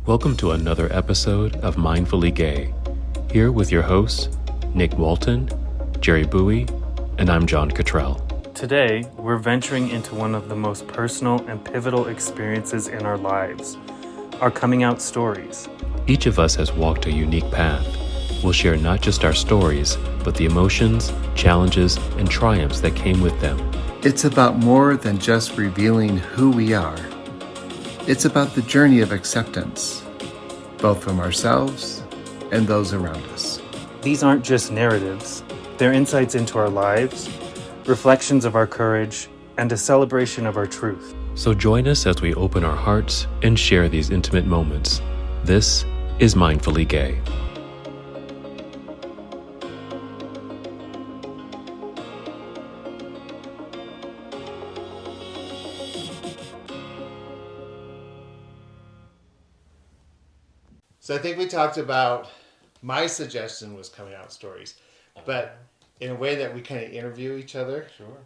Welcome to another episode of Mindfully Gay. Here with your hosts, Nick Walton, Jerry Buie, and I'm John Cottrell. Today, we're venturing into one of the most personal and pivotal experiences in our lives, our coming out stories. Each of us has walked a unique path. We'll share not just our stories, but the emotions, challenges, and triumphs that came with them. It's about more than just revealing who we are. It's about the journey of acceptance, both from ourselves and those around us. These aren't just narratives, they're insights into our lives, reflections of our courage, and a celebration of our truth. So join us as we open our hearts and share these intimate moments. This is Mindfully Gay. So I think we talked about, my suggestion was coming out stories, but in a way that we kind of interview each other. Sure.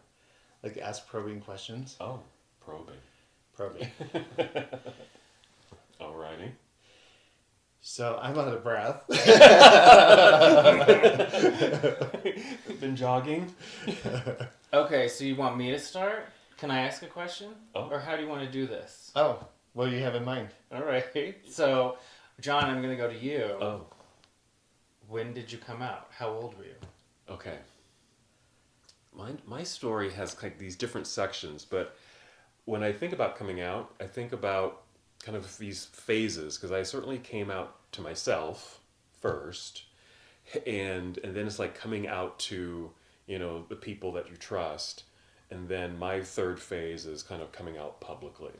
Like ask probing questions. Oh, probing. Probing. Alrighty. So I'm out of breath. Been jogging? Okay, so you want me to start? Can I ask a question? Oh. Or how do you want to do this? Oh, what do you have in mind? All right. So, John, I'm going to go to you. Oh, When did you come out? How old were you? okay. My story has like these different sections, but when I think about coming out, I think about kind of these phases, because I certainly came out to myself first, and then it's like coming out to, you know, the people that you trust, and then my third phase is kind of coming out publicly.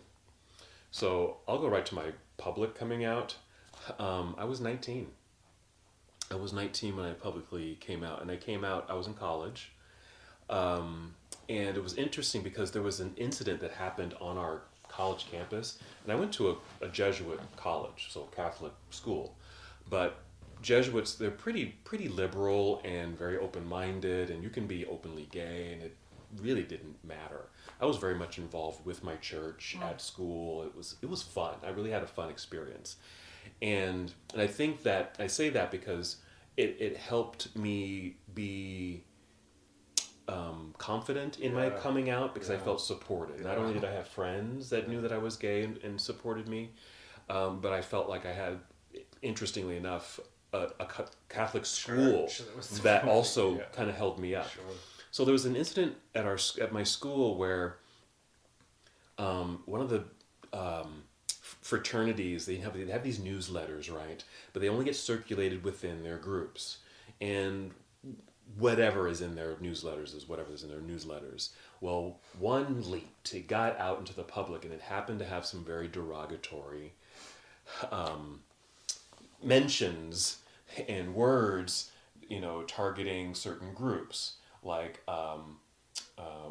So I'll go right to my public coming out. I was 19. I was 19 when I publicly came out, and I was in college. And it was interesting because there was an incident that happened on our college campus, and I went to a Jesuit college, so Catholic school, but Jesuits, they're pretty was and very open-minded, and you can be openly gay, and it really didn't matter. I was very much involved with my church at school. It was fun. I really had a fun experience. And I think that I say that because it helped me be confident in my coming out, because I felt supported. Not only did I have friends that knew that I was gay and supported me, but I felt like I had, interestingly enough, a Catholic school that also kind of held me up. Sure. So there was an incident at my school where one of the fraternities, they have these newsletters, right? But they only get circulated within their groups, and whatever is in their newsletters is whatever is in their newsletters. Well, one leaked. It got out into the public, and it happened to have some very derogatory mentions and words, you know, targeting certain groups, like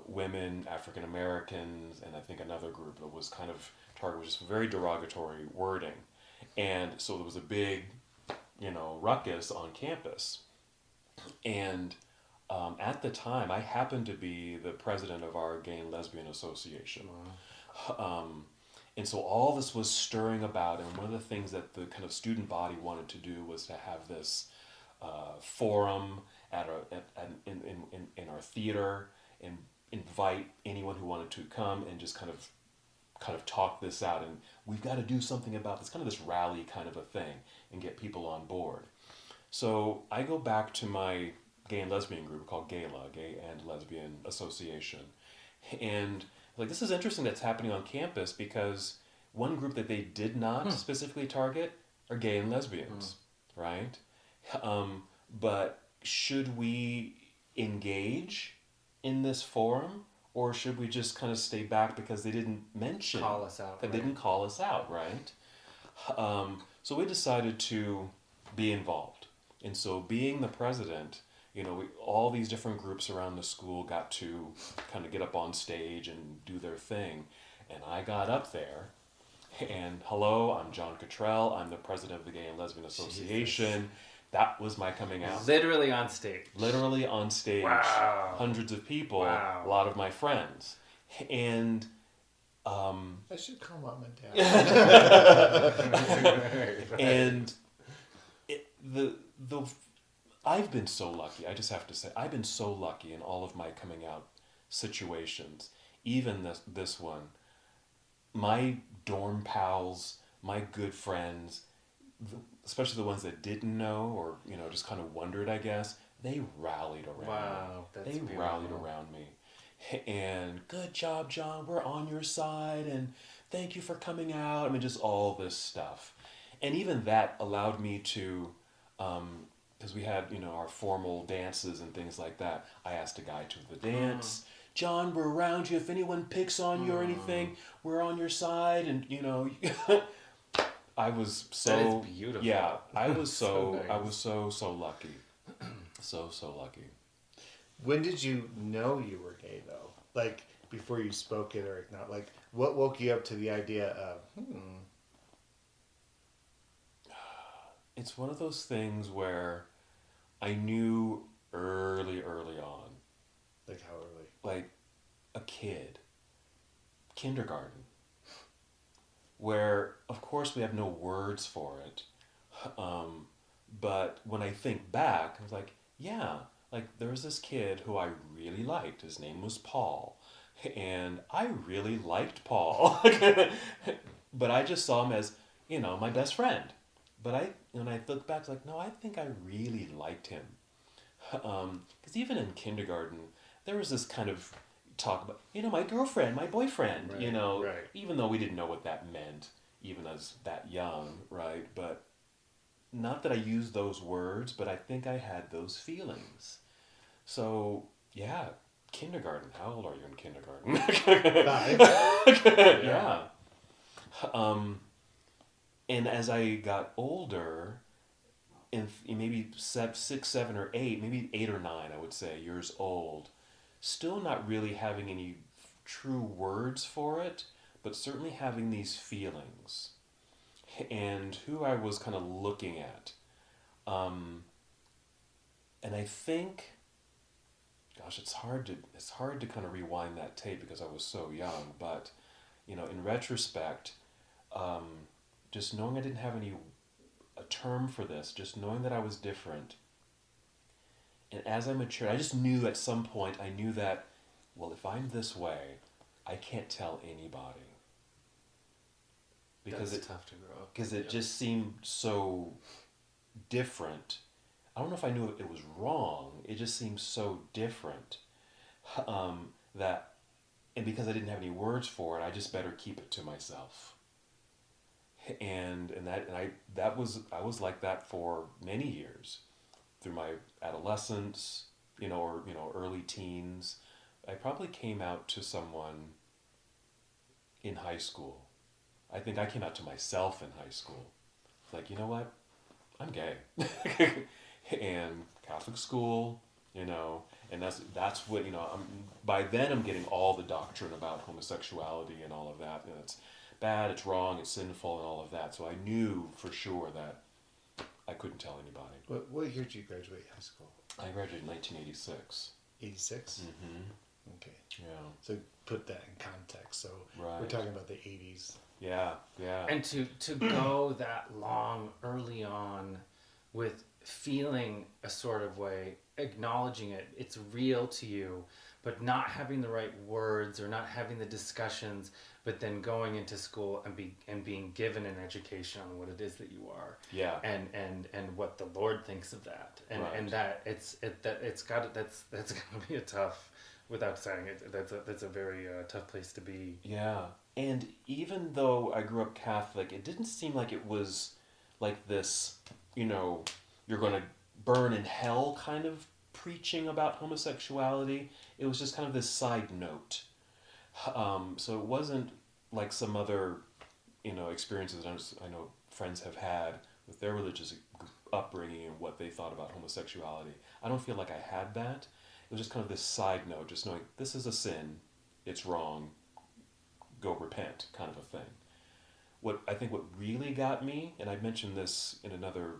women, African Americans, and I think another group that was kind of targeted, just very derogatory wording. And so there was a big, you know, ruckus on campus. And at the time, I happened to be the president of our Gay and Lesbian Association. And so all this was stirring about, and one of the things that the kind of student body wanted to do was to have this forum in our theater, and invite anyone who wanted to come and just kind of talk this out, and we've got to do something about this, kind of this rally kind of a thing, and get people on board. So I go back to my gay and lesbian group called GALA, Gay and Lesbian Association, and like, this is interesting that's happening on campus, because one group that they did not specifically target are gay and lesbians, right? But should we engage in this forum, or should we just kind of stay back because they didn't mention, Call us out, they right? didn't call us out, right? So we decided to be involved. And so being the president, you know, all these different groups around the school got to kind of get up on stage and do their thing. And I got up there, and hello, I'm John Cottrell. I'm the president of the Gay and Lesbian Association. Jesus. That was my coming out. Literally on stage. Literally on stage. Wow. Hundreds of people, Wow. a lot of my friends. And I should call mom and dad. And the I've been so lucky. I just have to say, I've been so lucky in all of my coming out situations. Even this one, my dorm pals, my good friends, especially the ones that didn't know or just kind of wondered, I guess, they rallied around Wow, me. that's They rallied beautiful. around me. And good job, John. We're on your side, and thank you for coming out. I mean, just all this stuff, and even that allowed me to, because we had our formal dances and things like that. I asked a guy to the dance. John, we're around you. If anyone picks on you or anything, we're on your side, and I was so That is beautiful. Yeah, I was So I nice. was so lucky, so lucky. When did you know you were gay, though? Like, before you spoke it or not? Like, what woke you up to the idea of, It's one of those things where I knew early on, like, how early? like a kid, kindergarten, where of course we have no words for it, but when I think back, I was like, yeah, like there was this kid who I really liked. His name was Paul, and I really liked Paul, but I just saw him as my best friend. But when I look back, it's like, no, I think I really liked him. Because even in kindergarten, there was this kind of talk about, my girlfriend, my boyfriend, Right. even though we didn't know what that meant, even as that young, right? But not that I used those words, but I think I had those feelings. So, yeah, kindergarten. How old are you in kindergarten? 5. Yeah. And as I got older, in maybe 6, 7, or 8, maybe 8 or 9, I would say, years old, still not really having any true words for it, but certainly having these feelings and who I was kind of looking at. And I think, gosh, it's hard to kind of rewind that tape because I was so young, but in retrospect, just knowing I didn't have a term for this, just knowing that I was different. And as I matured, I just knew at some point, I knew that, well, if I'm this way, I can't tell anybody. Because That's tough to grow up. Because it just seemed so different. I don't know if I knew it was wrong. It just seemed so different. That, and because I didn't have any words for it, I just better keep it to myself. I was like that for many years, through my adolescence, or early teens. I probably came out to someone in high school. I think I came out to myself in high school. It's like, you know what? I'm gay. And Catholic school, and that's what, by then I'm getting all the doctrine about homosexuality and all of that. It's bad, it's wrong, it's sinful, and all of that. So I knew for sure that I couldn't tell anybody. What year did you graduate high school? I graduated in 1986. 86? Mm-hmm. Okay. Yeah. So put that in context. So Right. we're talking about the 80s. Yeah. And to go that long early on with feeling a sort of way, acknowledging it's real to you, but not having the right words or not having the discussions, but then going into school and being given an education on what it is that you are. Yeah. And what the Lord thinks of that. And Right. and that that's gonna be a tough, without saying it, that's a very tough place to be. Yeah. And even though I grew up Catholic, it didn't seem like it was like this, you're going to burn in hell kind of preaching about homosexuality. It was just kind of this side note. So it wasn't like some other, experiences I know friends have had with their religious upbringing and what they thought about homosexuality. I don't feel like I had that. It was just kind of this side note, just knowing this is a sin, it's wrong, go repent, kind of a thing. What really got me, and I mentioned this in another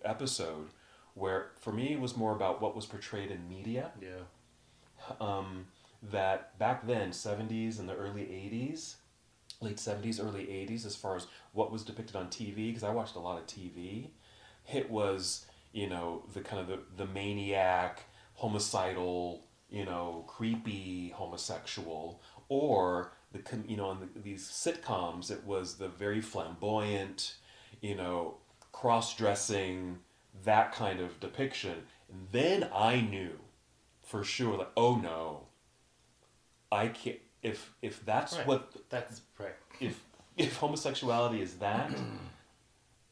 episode, where for me it was more about what was portrayed in media. Yeah. That back then, 70s and the early 80s, late 70s, early 80s as far as what was depicted on TV, because I watched a lot of TV. It was, the kind of the maniac, homicidal, creepy homosexual, or these sitcoms, it was the very flamboyant, cross-dressing, that kind of depiction. And then I knew for sure, like, oh no, I can't. If that's Right. what That's right. if homosexuality is that,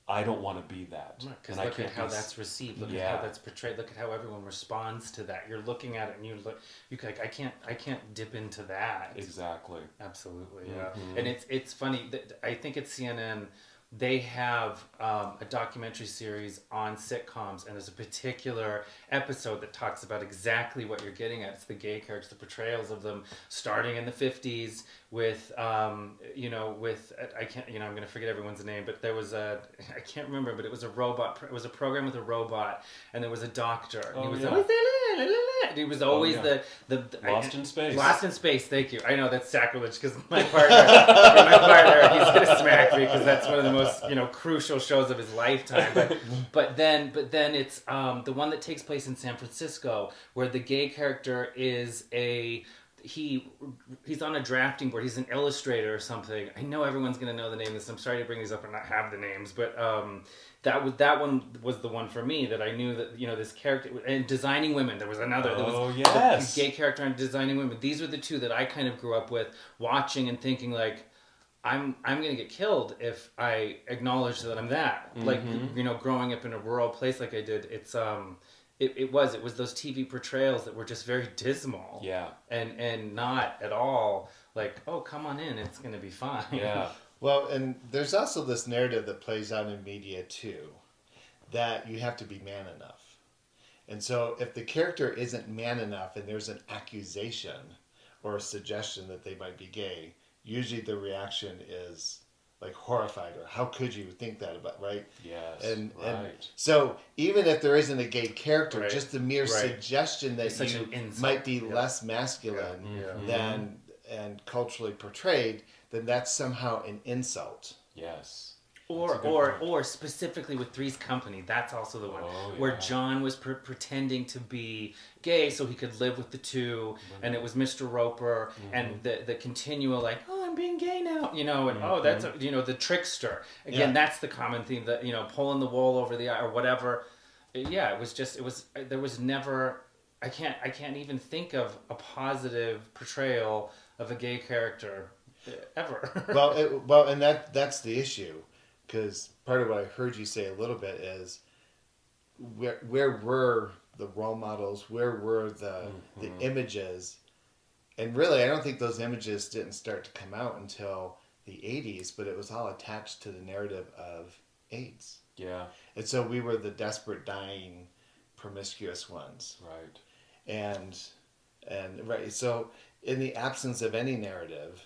I don't want to be that. Because And I look at can't how be that's received. Look Yeah. at how that's portrayed. Look at how everyone responds to that. You're looking at it and you like, I can't dip into that. Exactly. Absolutely, yeah. Mhm. And it's funny. I think it's CNN. They have a documentary series on sitcoms, and there's a particular episode that talks about exactly what you're getting at. It's the gay characters, the portrayals of them, starting in the 50s with, with I can't, I'm going to forget everyone's name, but there was I can't remember, but it was a robot. It was a program with a robot, and there was a doctor. And he was always and he was always the Lost in Space. Lost in Space. Thank you. I know that's sacrilege because my partner, he's gonna smack me because that's one of the most crucial shows of his lifetime. But then it's the one that takes place in San Francisco where the gay character is he's on a drafting board. He's an illustrator or something. I know everyone's gonna know the name of this. I'm sorry to bring these up and not have the names, but that one was the one for me that I knew that this character and Designing Women. There was another. Yes. The gay character on Designing Women. These were the two that I kind of grew up with, watching and thinking like, I'm gonna get killed if I acknowledge that I'm that. Mm-hmm. Like growing up in a rural place like I did. It's It was those TV portrayals that were just very dismal. Yeah. And not at all like, oh, come on in, it's gonna be fine. Yeah. Well, and there's also this narrative that plays out in media too, that you have to be man enough. And so if the character isn't man enough and there's an accusation or a suggestion that they might be gay, usually the reaction is like horrified, or how could you think that about, right? Yes. And right. so even if there isn't a gay character, Right. just the mere Right. suggestion that It's such you an insult. might be Yeah. less masculine Yeah. than and culturally portrayed, then that's somehow an insult. Yes. Or specifically with Three's Company, that's also the one where yeah. John was pretending to be gay so he could live with the two, and it was Mr. Roper and the continual like, oh, I'm being gay now, and oh, that's the trickster again. Yeah. That's the common theme that pulling the wool over the eye or whatever. Yeah, there was never. I can't even think of a positive portrayal of a gay character ever. Well, and that's the issue, because part of what I heard you say a little bit is where were the role models? Where were the images? And really, I don't think those images didn't start to come out until the 80s, but it was all attached to the narrative of AIDS. Yeah. And so we were the desperate, dying, promiscuous ones. Right. And right, so in the absence of any narrative,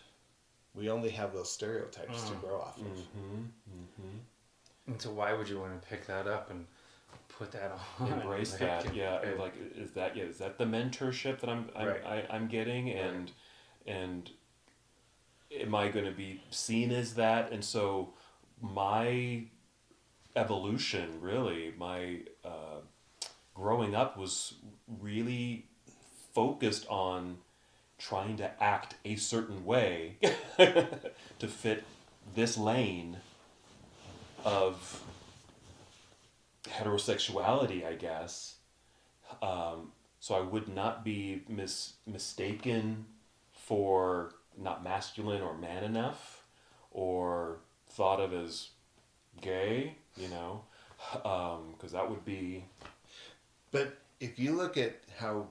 we only have those stereotypes to grow off of. And so why would you want to pick that up and put that on? Embrace that. Yeah. Like is that the mentorship that I'm getting, and am I going to be seen as that? And so my evolution, really, my growing up was really focused on trying to act a certain way to fit this lane of heterosexuality, I guess. So I would not be mistaken for not masculine or man enough, or thought of as gay, because that would be... But if you look at how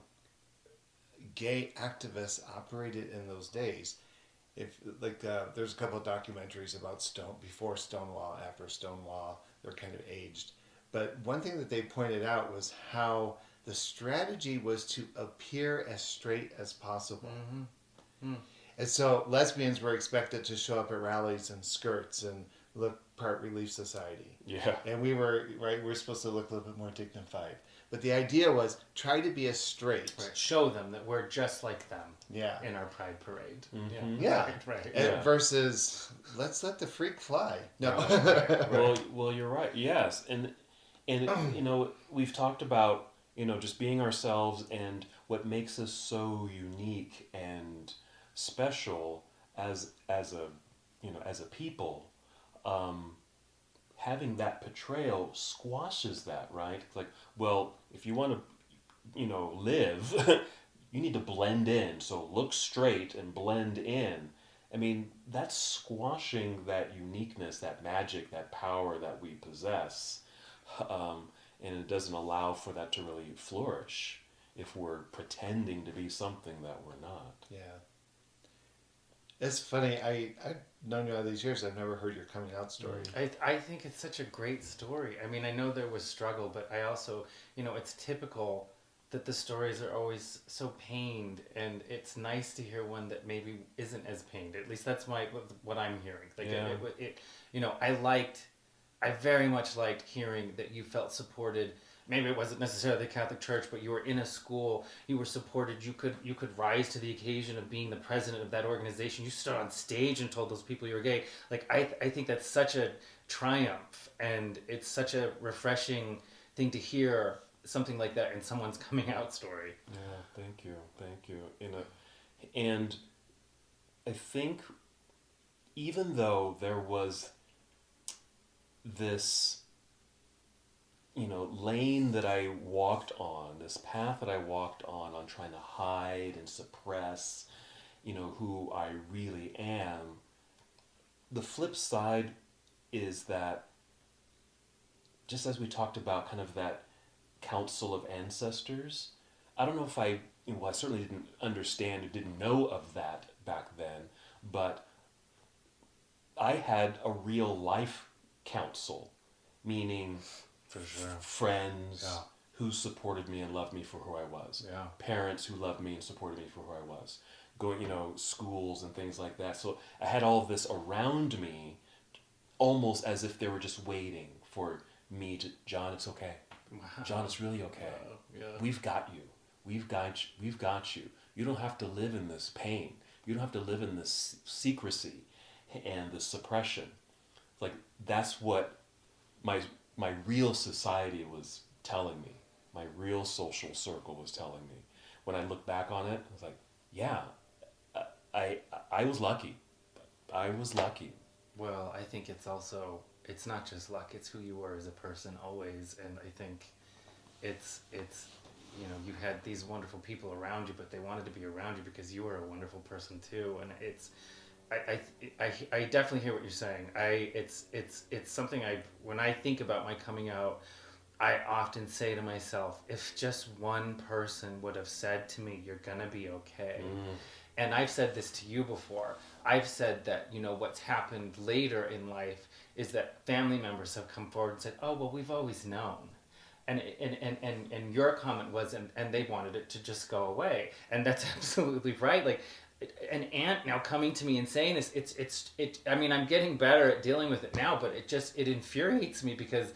gay activists operated in those days, there's a couple of documentaries about before Stonewall, after Stonewall, they're kind of aged. But one thing that they pointed out was how the strategy was to appear as straight as possible. And so lesbians were expected to show up at rallies in skirts and look part Relief Society. Yeah. And we were supposed to look a little bit more dignified. But the idea was try to be as straight. Right. Show them that we're just like them. Yeah. In our pride parade. Mm-hmm. Yeah. Right. And versus let's let the freak fly. No. Well, you're right. Yes, and you know, we've talked about, you know, just being ourselves and what makes us so unique and special as a people. Having that portrayal squashes that, right? It's like, well, if you want to, you know, live, you need to blend in. So look straight and blend in. I mean, that's squashing that uniqueness, that magic, that power that we possess. And it doesn't allow for that to really flourish if we're pretending to be something that we're not. Yeah. It's funny. I've known you all these years. I've never heard your coming out story. I think it's such a great story. I mean, I know there was struggle, but I also, you know, it's typical that the stories are always so pained, and it's nice to hear one that maybe isn't as pained. At least that's what I'm hearing. Like it you know, I very much liked hearing that you felt supported. Maybe it wasn't necessarily the Catholic Church, but you were in a school, you were supported, you could rise to the occasion of being the president of that organization. You stood on stage and told those people you were gay. Like, I think that's such a triumph, and it's such a refreshing thing to hear something like that in someone's coming out story. Yeah, thank you. And I think even though there was this, you know, lane that I walked on, this path that I walked on trying to hide and suppress, you know, who I really am, the flip side is that, just as we talked about kind of that council of ancestors, I don't know if I certainly didn't understand or didn't know of that back then, but I had a real life council, meaning For sure. Friends who supported me and loved me for who I was. Yeah. Parents who loved me and supported me for who I was. Going, you know, schools and things like that. So I had all of this around me, almost as if they were just waiting for me to, John, it's okay. Wow. John, it's really okay. Wow. Yeah. We've got you. We've got you. You don't have to live in this pain. You don't have to live in this secrecy and the suppression. Like, that's what my real society was telling me. My real social circle was telling me. When I look back on it, I was like, yeah, I was lucky. I was lucky. Well, I think it's not just luck, it's who you were as a person always, and I think it's you know, you had these wonderful people around you, but they wanted to be around you because you were a wonderful person too, and I definitely hear what you're saying. It's something when I think about my coming out, I often say to myself, if just one person would have said to me, you're gonna be okay. And I've said this to you before. I've said that, you know, what's happened later in life is that family members have come forward and said, oh, well, we've always known. And your comment was, and they wanted it to just go away. And that's absolutely right. Like, an aunt now coming to me and saying this, I mean, I'm getting better at dealing with it now, but it infuriates me because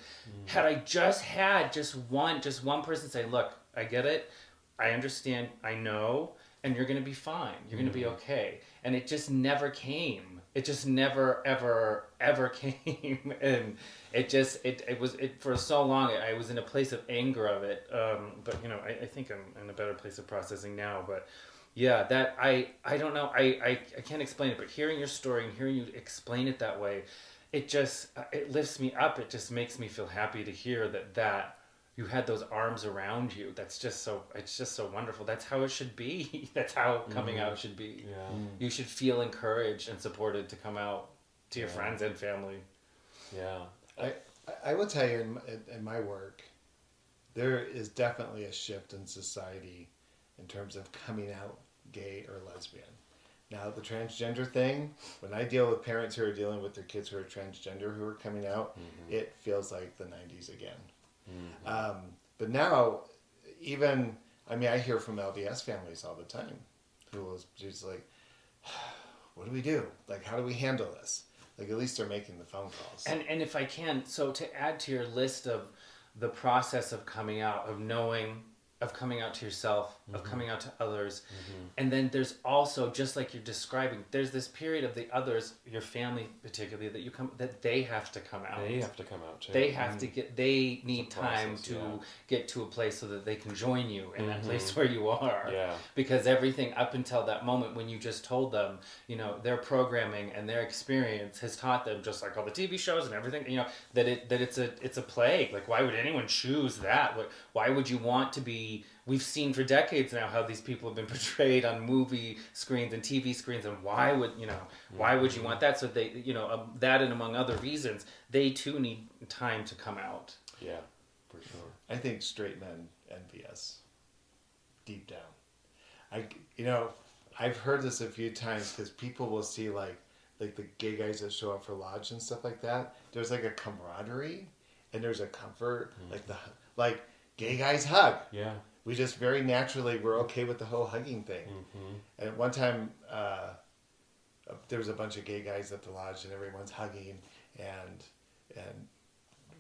had I just had just one person say, look, I get it, I understand, I know, and you're going to be fine, you're going to be okay. And it just never came. It just never, ever came. And it was for so long, I was in a place of anger of it. But, you know, I think I'm in a better place of processing now, but yeah, that I don't know. I can't explain it, but hearing your story and hearing you explain it that way, it lifts me up. It just makes me feel happy to hear that you had those arms around you. It's just so wonderful. That's how it should be. That's how coming out should be. Yeah. You should feel encouraged and supported to come out to your friends and family. Yeah. I will tell you in my work, there is definitely a shift in society in terms of coming out gay or lesbian. Now, the transgender thing, when I deal with parents who are dealing with their kids who are transgender who are coming out, it feels like the 90s again. But now, I hear from LDS families all the time who was just like, what do we do? Like, how do we handle this? Like, at least they're making the phone calls. And if I can, so to add to your list of the process of coming out, of knowing, of coming out to yourself, of coming out to others, and then there's also, just like you're describing, there's this period of the others, your family particularly, that they have to come out. They have to come out too. They have to they need It's a time process, to yeah. get to a place so that they can join you in that place where you are. Yeah. Because everything up until that moment when you just told them, their programming and their experience has taught them, just like all the TV shows and everything, that it's a plague. Like, why would anyone choose that? Why would you want to be? We've seen for decades now how these people have been portrayed on movie screens and TV screens, and why would you want that? So they, that and among other reasons, they too need time to come out. Yeah, for sure. I think straight men envy us deep down. I've heard this a few times because people will see like the gay guys that show up for lodge and stuff like that. There's like a camaraderie and there's a comfort, like gay guys hug. Yeah. We just very naturally were okay with the whole hugging thing. And at one time, there was a bunch of gay guys at the lodge, and everyone's hugging, and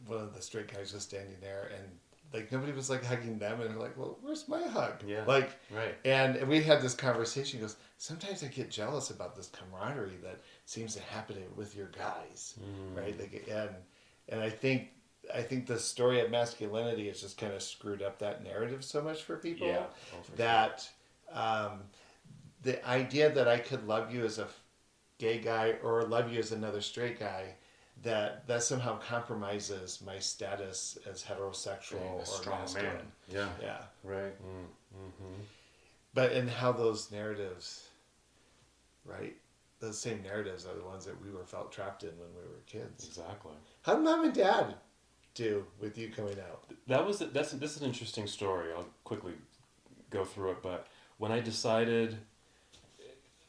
one of the straight guys was standing there, and like nobody was like hugging them, and they're like, "Well, where's my hug?" Yeah. Like, right. And we had this conversation. He goes, "Sometimes I get jealous about this camaraderie that seems to happen with your guys, right?" Like, and I think the story of masculinity has just kind of screwed up that narrative so much for people. Yeah. That the idea that I could love you as a gay guy or love you as another straight guy, that somehow compromises my status as heterosexual or masculine. Man. Yeah. Yeah. Right. But and how those narratives, right? Those same narratives are the ones that we felt trapped in when we were kids. Exactly. How did mom and dad do with you coming out? This is an interesting story. I'll quickly go through it, but when I decided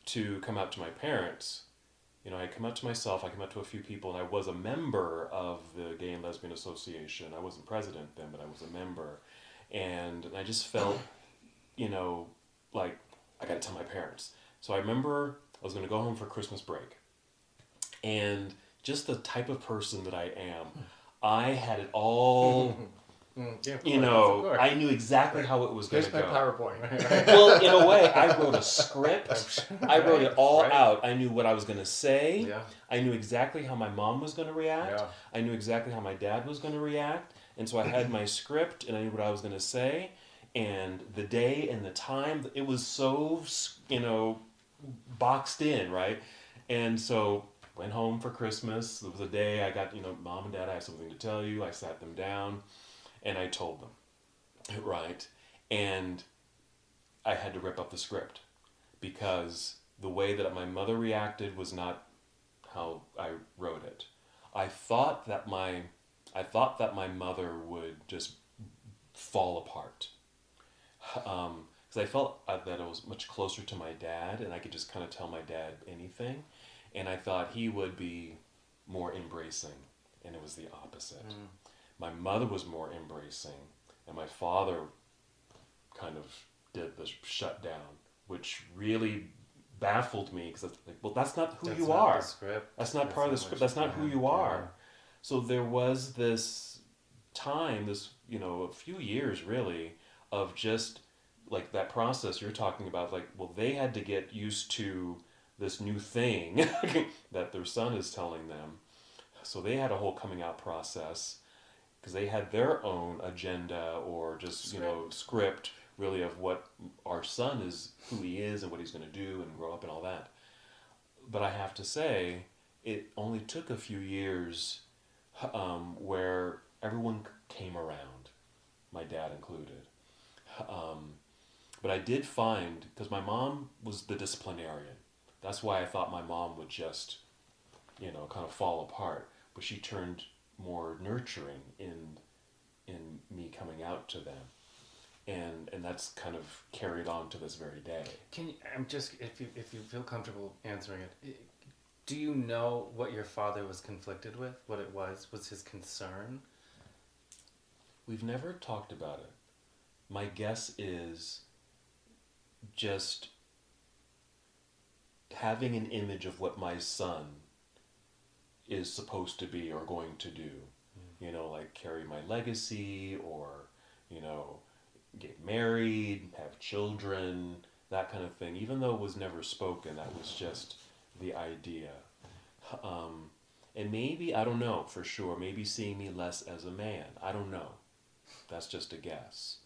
to come out to my parents, I come out to myself, I come out to a few people, and I was a member of the Gay and Lesbian Association. I wasn't president then, but I was a member. And I just felt, like I got to tell my parents. So I remember I was going to go home for Christmas break. And just the type of person that I am, I had it all, I knew exactly how it was going to go. Here's my PowerPoint. Well, in a way, I wrote a script. I wrote it all out. I knew what I was going to say. Yeah. I knew exactly how my mom was going to react. Yeah. I knew exactly how my dad was going to react. And so I had my script, and I knew what I was going to say. And the day and the time, it was so, boxed in, right? And so went home for Christmas. It was a day I got, Mom and Dad, I have something to tell you. I sat them down, and I told them, right? And I had to rip up the script because the way that my mother reacted was not how I wrote it. I thought that my mother would just fall apart. Because I felt that I was much closer to my dad, and I could just kind of tell my dad anything. And I thought he would be more embracing, and it was the opposite. My mother was more embracing, and my father kind of did the shutdown, which really baffled me because that's not who you are. That's not part of the script. That's not who you are. So there was this time, a few years really, of just like that process you're talking about. Like, well, they had to get used to this new thing that their son is telling them. So they had a whole coming out process because they had their own agenda or just, script really of what our son is, who he is and what he's going to do and grow up and all that. But I have to say, it only took a few years where everyone came around, my dad included. But I did find, because my mom was the disciplinarian, that's why I thought my mom would just, kind of fall apart. But she turned more nurturing in me coming out to them. And that's kind of carried on to this very day. Can you, if you feel comfortable answering it, do you know what your father was conflicted with? What it was his concern? We've never talked about it. My guess is just having an image of what my son is supposed to be or going to do. You know, like carry my legacy or, you know, get married, have children, that kind of thing. Even though it was never spoken, that was just the idea. And maybe, I don't know for sure, maybe seeing me less as a man. I don't know. That's just a guess.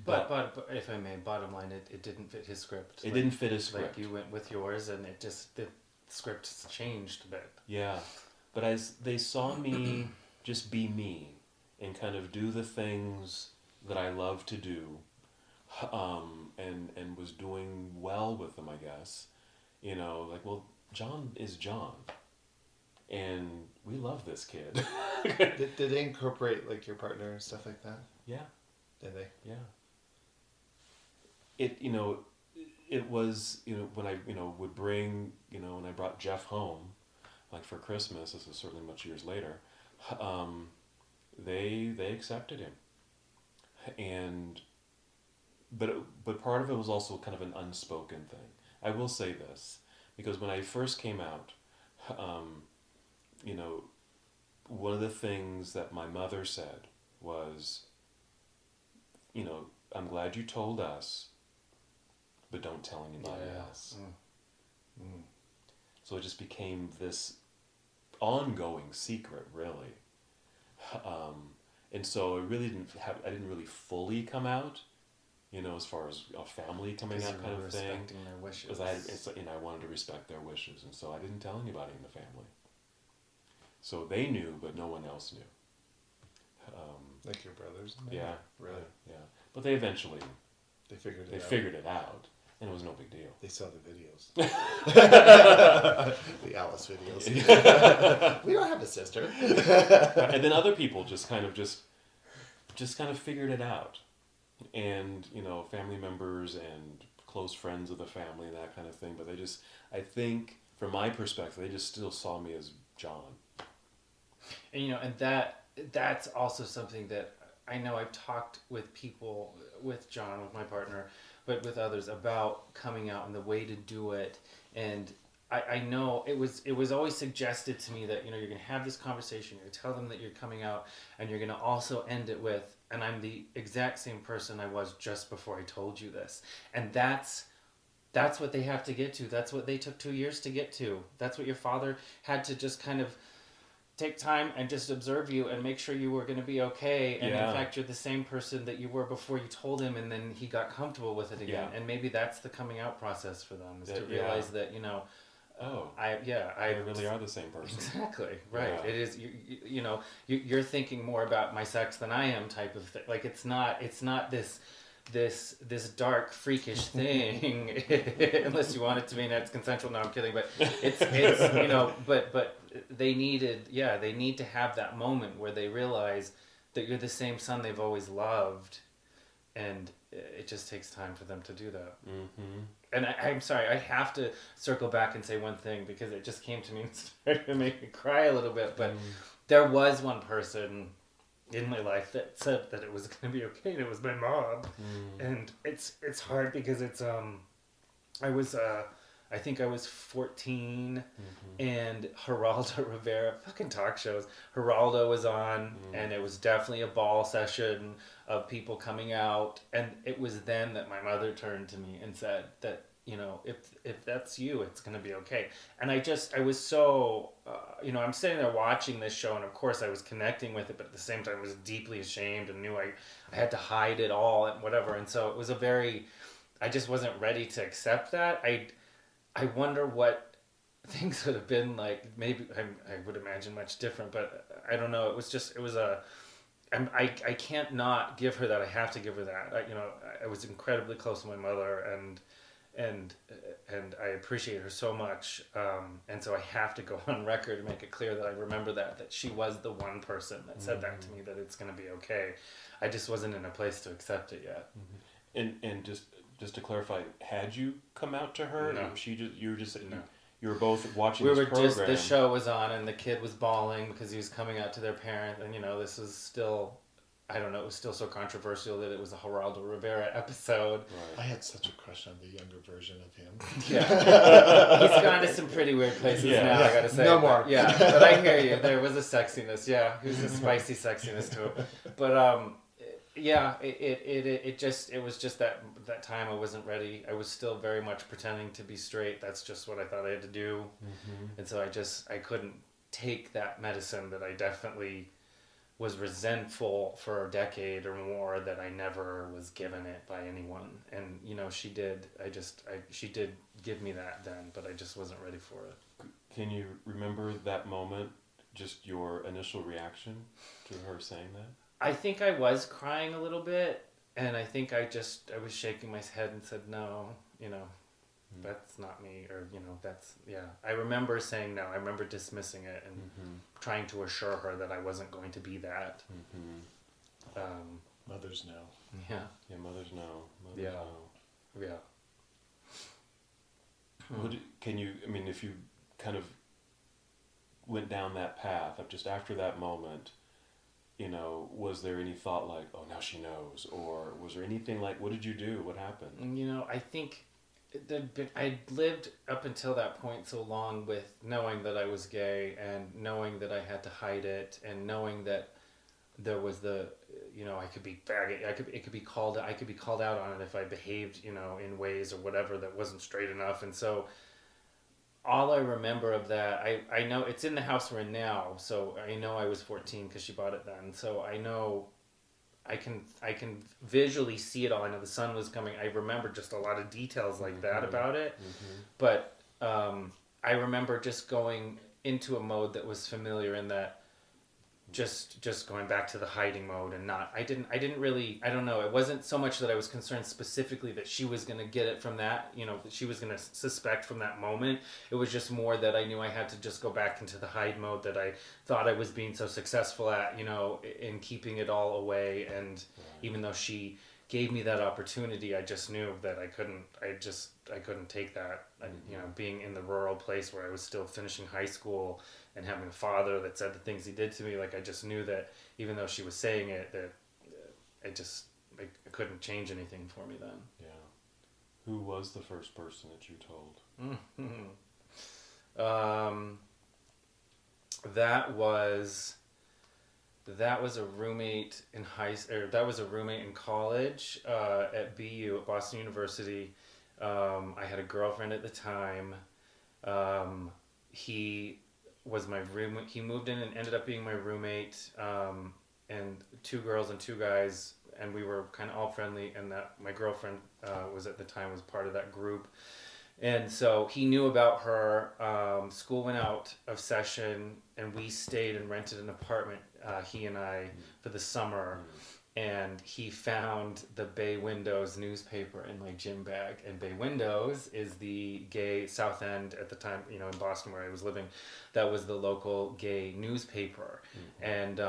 But if I may, bottom line, it didn't fit his script. It didn't fit his script. Like you went with yours, and the script changed a bit. Yeah, but as they saw me just be me and kind of do the things that I love to do, and was doing well with them, I guess. You know, like, well, John is John, and we love this kid. Did they incorporate like your partner and stuff like that? Yeah. Did they? Yeah. It was, when I, would bring, when I brought Jeff home, like for Christmas, this was certainly much years later, they accepted him. But part of it was also kind of an unspoken thing. I will say this, because when I first came out, one of the things that my mother said was, I'm glad you told us, but don't tell anybody else. So it just became this ongoing secret, really. And so I didn't really fully come out, as far as a family coming out kind of thing. Respecting their wishes. Because I wanted to respect their wishes, and so I didn't tell anybody in the family. So they knew, but no one else knew. Like your brothers? Yeah. Really? Yeah. But they eventually figured it out, and it was no big deal. They saw the videos. The Alice videos. We don't have a sister. And then other people just kind of figured it out. And, family members and close friends of the family and that kind of thing. But I think, from my perspective, they just still saw me as John. And, and that's also something that I know I've talked with people, with John, with my partner, but with others about coming out and the way to do it. And I know it was always suggested to me that, you're going to have this conversation, you're going to tell them that you're coming out, and you're going to also end it with, and I'm the exact same person I was just before I told you this. And that's what they have to get to. That's what they took 2 years to get to. That's what your father had to just kind of take time and just observe you and make sure you were going to be okay. And in fact, you're the same person that you were before you told him, and then he got comfortable with it again. And maybe that's the coming out process for them, is to realize that, I really are the same person. Exactly, right. Yeah. It is, you're thinking more about my sex than I am type of thing. Like, it's not this dark freakish thing unless you want it to be, and it's consensual. No, I'm kidding, but it's but they need to have that moment where they realize that you're the same son they've always loved, and it just takes time for them to do that. Mm-hmm. And I'm sorry, I have to circle back and say one thing, because it just came to me and started to make me cry a little bit, but there was one person in my life that said that it was going to be okay, and it was my mom. And it's hard because it's I think I was 14, and Geraldo Rivera, fucking talk shows, Geraldo was on, and it was definitely a ball session of people coming out, and it was then that my mother turned to me and said that, if that's you, it's going to be okay. And I was so, I'm sitting there watching this show, and of course I was connecting with it, but at the same time I was deeply ashamed and knew I had to hide it all and whatever. And so it was I just wasn't ready to accept that. I wonder what things would have been like. Maybe I would imagine much different, but I don't know. I can't not give her that. I have to give her that. I was incredibly close to my mother, and I appreciate her so much. And so I have to go on record and make it clear that I remember that she was the one person that said that to me, that it's going to be okay. I just wasn't in a place to accept it yet. And just to clarify, had you come out to her? No. You were both watching this program. The show was on, and the kid was bawling because he was coming out to their parent, and this was still I don't know, it was still so controversial that it was a Geraldo Rivera episode. I had such a crush on the younger version of him. Yeah. He's gone to some pretty weird places now, I gotta say. No But, more. yeah, but I hear you. There was a sexiness, yeah. There's a spicy sexiness to it. But, yeah, it was just that time I wasn't ready. I was still very much pretending to be straight. That's just what I thought I had to do. And so I couldn't take that medicine that I definitely was resentful for a decade or more that I never was given it by anyone. And, she did. She did give me that then, but I just wasn't ready for it. Can you remember that moment, just your initial reaction to her saying that? I think I was crying a little bit, and I think I was shaking my head and said, no, that's not me, or, I remember saying no. I remember dismissing it and trying to assure her that I wasn't going to be that. Mothers know. Yeah. Yeah, mothers know. Mothers know. Yeah. If you kind of went down that path of just after that moment, was there any thought like, oh, now she knows? Or was there anything like, what did you do? What happened? I think I lived up until that point so long with knowing that I was gay and knowing that I had to hide it and knowing that there was I could be faggot. I could be called out on it if I behaved, in ways or whatever that wasn't straight enough. And so all I remember of that, I know it's in the house we're in now. So I know I was 14 because she bought it then. So I know I can visually see it all. I know the sun was coming. I remember just a lot of details like that about it. But I remember just going into a mode that was familiar in that just going back to the hiding mode and I didn't really, I don't know, it wasn't so much that I was concerned specifically that she was going to get it from that, that she was going to suspect from that moment. It was just more that I knew I had to just go back into the hide mode that I thought I was being so successful at, in keeping it all away. And even though she gave me that opportunity, I just knew that I couldn't take that. Being in the rural place where I was still finishing high school and having a father that said the things he did to me, like I just knew that even though she was saying it, that I couldn't change anything for me then. Yeah. Who was the first person that you told? That was a roommate in that was a roommate in college at BU at Boston University. I had a girlfriend at the time. He was my roommate. He moved in and ended up being my roommate. And 2 girls and 2 guys, and we were kind of all friendly. And that my girlfriend was at the time was part of that group. And so he knew about her. School went out of session, and we stayed and rented an apartment, he and I, for the summer. And he found the Bay Windows newspaper in my gym bag. And Bay Windows is the gay South End at the time, in Boston where I was living. That was the local gay newspaper. And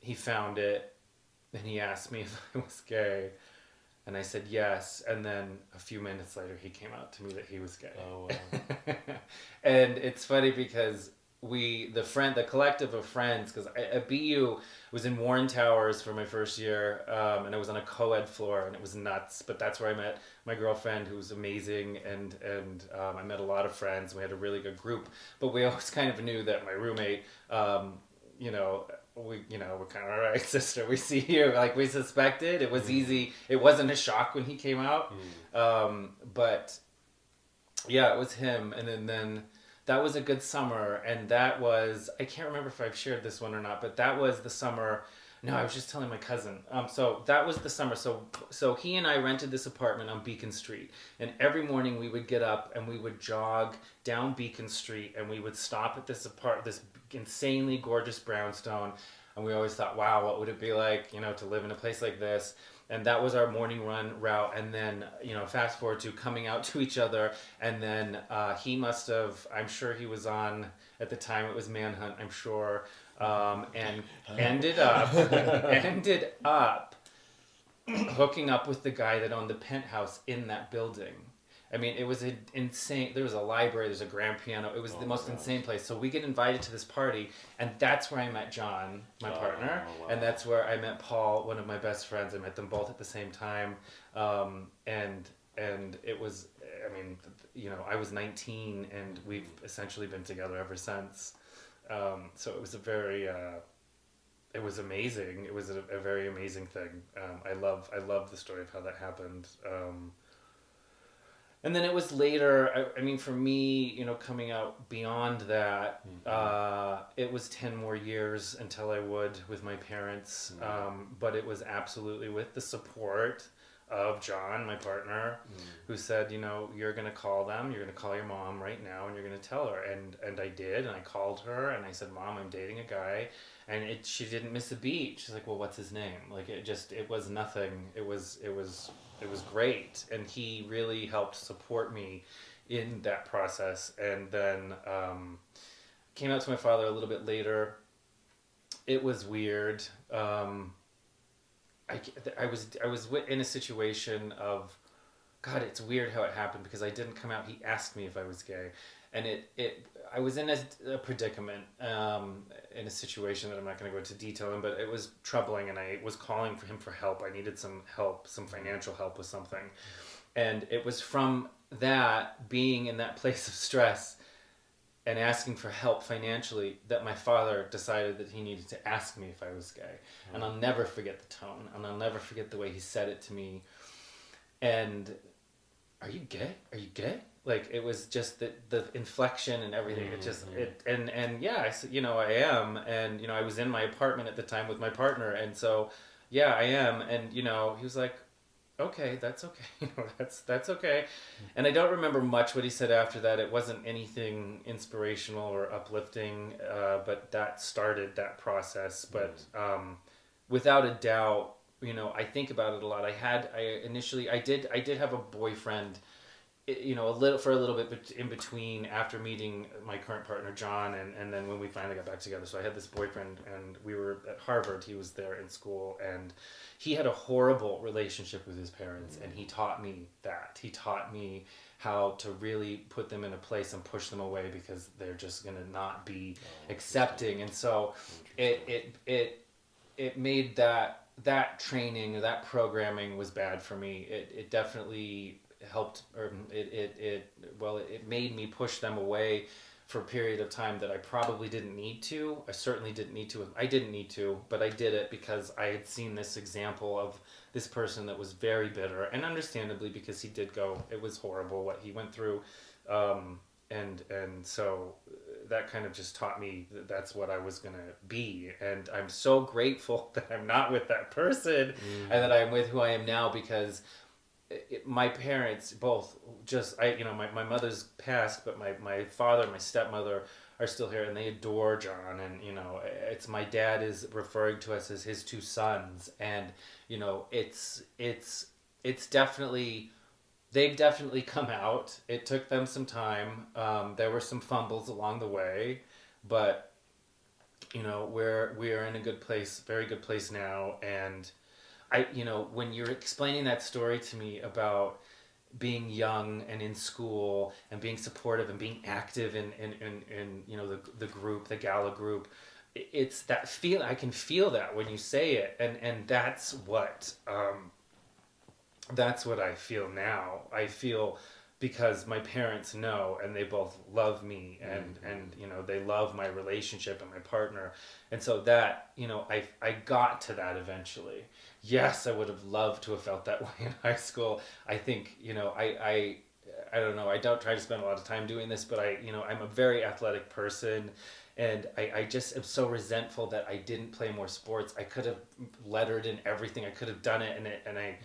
he found it, and he asked me if I was gay. And I said yes, and then a few minutes later he came out to me that he was gay. Oh, wow. And it's funny because the collective of friends, because at BU was in Warren Towers for my first year, and I was on a co-ed floor, and it was nuts. But that's where I met my girlfriend, who was amazing, and I met a lot of friends. We had a really good group, but we always kind of knew that my roommate, we're kind of, all right, sister, we see you. Like, we suspected. It was easy. It wasn't a shock when he came out. But yeah, it was him. And then that was a good summer. And that was, I can't remember if I've shared this one or not, but that was the summer. No, I was just telling my cousin. So that was the summer. So he and I rented this apartment on Beacon Street. And every morning we would get up and we would jog down Beacon Street, and we would stop at this insanely gorgeous brownstone. And we always thought, wow, what would it be like, to live in a place like this? And that was our morning run route. And then, fast forward to coming out to each other. And then he must have, I'm sure he was on, at the time it was Manhunt, I'm sure. And ended up hooking up with the guy that owned the penthouse in that building. I mean, it was an insane. There was a library, there's a grand piano. It was the most insane place. So we get invited to this party, and that's where I met John, my partner, wow. and that's where I met Paul, one of my best friends. I met them both at the same time, and it was, I mean, you know, I was 19, and we've essentially been together ever since. So it was a very, it was amazing. It was a very amazing thing. I love the story of how that happened. And then it was later, I mean, for me, you know, coming out beyond that, it was 10 more years until I would with my parents. But it was absolutely with the support of John, my partner, who said, you know, you're going to call them, you're going to call your mom right now, and you're going to tell her. And I did, and I called her, and I said, Mom, I'm dating a guy. And she didn't miss a beat. She's like, well, what's his name? Like, it was nothing. It was great. And he really helped support me in that process. And then came out to my father a little bit later. It was weird. I was in a situation of, God, it's weird how it happened because I didn't come out. He asked me if I was gay. And I was in a predicament, in a situation that I'm not going to go into detail in, but it was troubling, and I was calling for him for help. I needed some help, some financial help with something. And it was from that, being in that place of stress and asking for help financially, that my father decided that he needed to ask me if I was gay. And I'll never forget the tone, and I'll never forget the way he said it to me. And, are you gay? Are you gay? Like, it was just the inflection and everything. It just, and yeah, I said, you know, I am. And, you know, I was in my apartment at the time with my partner. And so, yeah, I am. And, you know, he was like, okay, that's okay. You know, that's okay. And I don't remember much what he said after that. It wasn't anything inspirational or uplifting, but that started that process. But without a doubt, you know, I think about it a lot. I did have a boyfriend, you know, for a little bit in between, after meeting my current partner John, and then when we finally got back together. So I had this boyfriend, and we were at Harvard. He was there in school, and he had a horrible relationship with his parents, and he taught me that. He taught me how to really put them in a place and push them away because they're just gonna not be accepting. And so it made that training, that programming was bad for me. It definitely helped, or it made me push them away for a period of time that I probably didn't need to. I certainly didn't need to. I didn't need to, but I did it because I had seen this example of this person that was very bitter, and understandably, because he did go, it was horrible what he went through, and so that kind of just taught me that that's what I was going to be. And I'm so grateful that I'm not with that person and that I'm with who I am now, because my parents both just, my mother's passed, but my father and my stepmother are still here, and they adore John. And, you know, it's, my dad is referring to us as his two sons. And, you know, it's definitely, they've definitely come out. It took them some time. There were some fumbles along the way, but, you know, we are in a good place, very good place now. And when you're explaining that story to me about being young and in school and being supportive and being active in you know, the group, the gala group, it's that feel, I can feel that when you say it. And that's what I feel now. I feel, because my parents know, and they both love me, and you know, they love my relationship and my partner. And so that, you know, I got to that eventually. Yes, I would have loved to have felt that way in high school. I think, you know, I don't know, I don't try to spend a lot of time doing this, but I'm a very athletic person, and I just am so resentful that I didn't play more sports. I could have lettered in everything. I could have done it, and I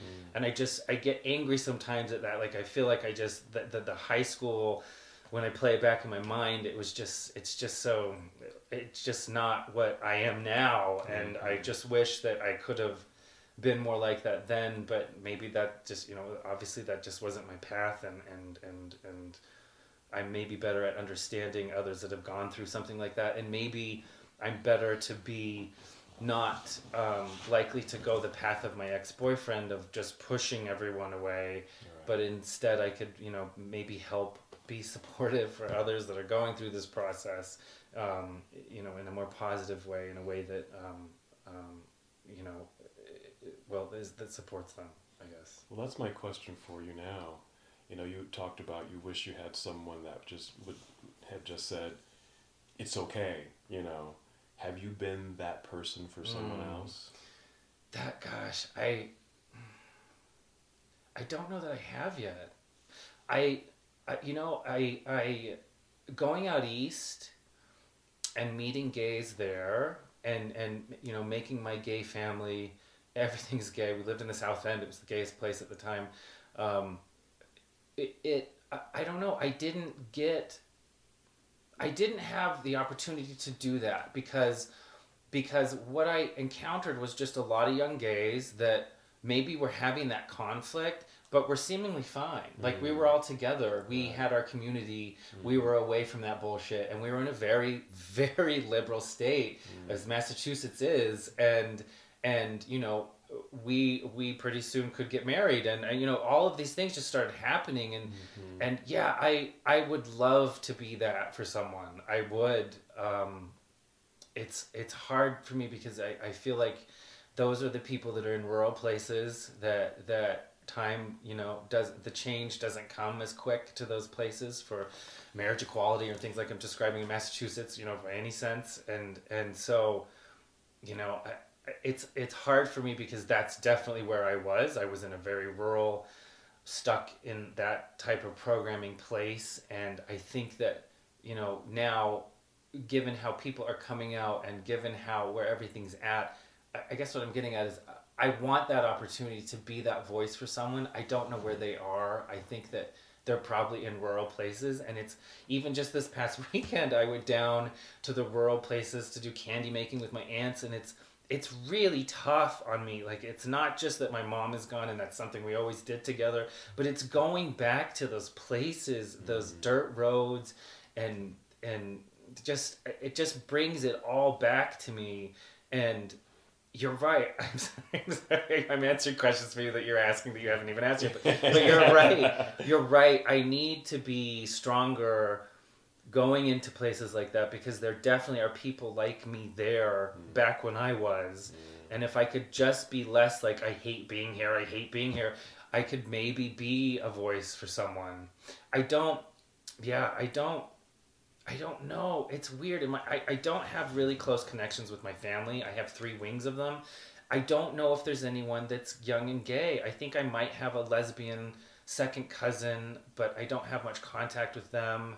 get angry sometimes at that. Like, I feel like the high school, when I play it back in my mind, it's just not what I am now. And I just wish that I could have been more like that then, but maybe that just, you know, obviously that just wasn't my path, and I'm maybe better at understanding others that have gone through something like that, and maybe I'm better to be not likely to go the path of my ex-boyfriend of just pushing everyone away, but instead I could, maybe help be supportive for others that are going through this process, in a more positive way, in a way that, that supports them, I guess. Well, that's my question for you now. You talked about you wish you had someone that just would have just said, it's okay, Have you been that person for someone else? Gosh, I don't know that I have yet. I going out east and meeting gays there, and making my gay family, everything's gay. We lived in the South End. It was the gayest place at the time. I don't know. I didn't have the opportunity to do that because what I encountered was just a lot of young gays that maybe were having that conflict, but were seemingly fine. Like, we were all together. We had our community. We were away from that bullshit, and we were in a very, very liberal state, as Massachusetts is, and we pretty soon could get married, and all of these things just started happening, and yeah, I would love to be that for someone. I would. It's hard for me because I feel like those are the people that are in rural places that time, the change doesn't come as quick to those places for marriage equality or things like I'm describing in Massachusetts, by any sense, and so, it's hard for me because that's definitely where I was. I was in a very rural, stuck in that type of programming place, and I think that, now, given how people are coming out and given where everything's at, I guess what I'm getting at is I want that opportunity to be that voice for someone. I don't know where they are. I think that they're probably in rural places, and it's even just this past weekend I went down to the rural places to do candy making with my aunts, and it's really tough on me. Like, it's not just that my mom is gone and that's something we always did together, but it's going back to those places, those dirt roads, and it just brings it all back to me. And you're right. I'm sorry. I'm answering questions for you that you're asking that you haven't even answered. But you're right. You're right. I need to be stronger going into places like that, because there definitely are people like me there back when I was. And if I could just be less like, I hate being here, I could maybe be a voice for someone. I don't know. It's weird. I don't have really close connections with my family. I have 3 wings of them. I don't know if there's anyone that's young and gay. I think I might have a lesbian second cousin, but I don't have much contact with them.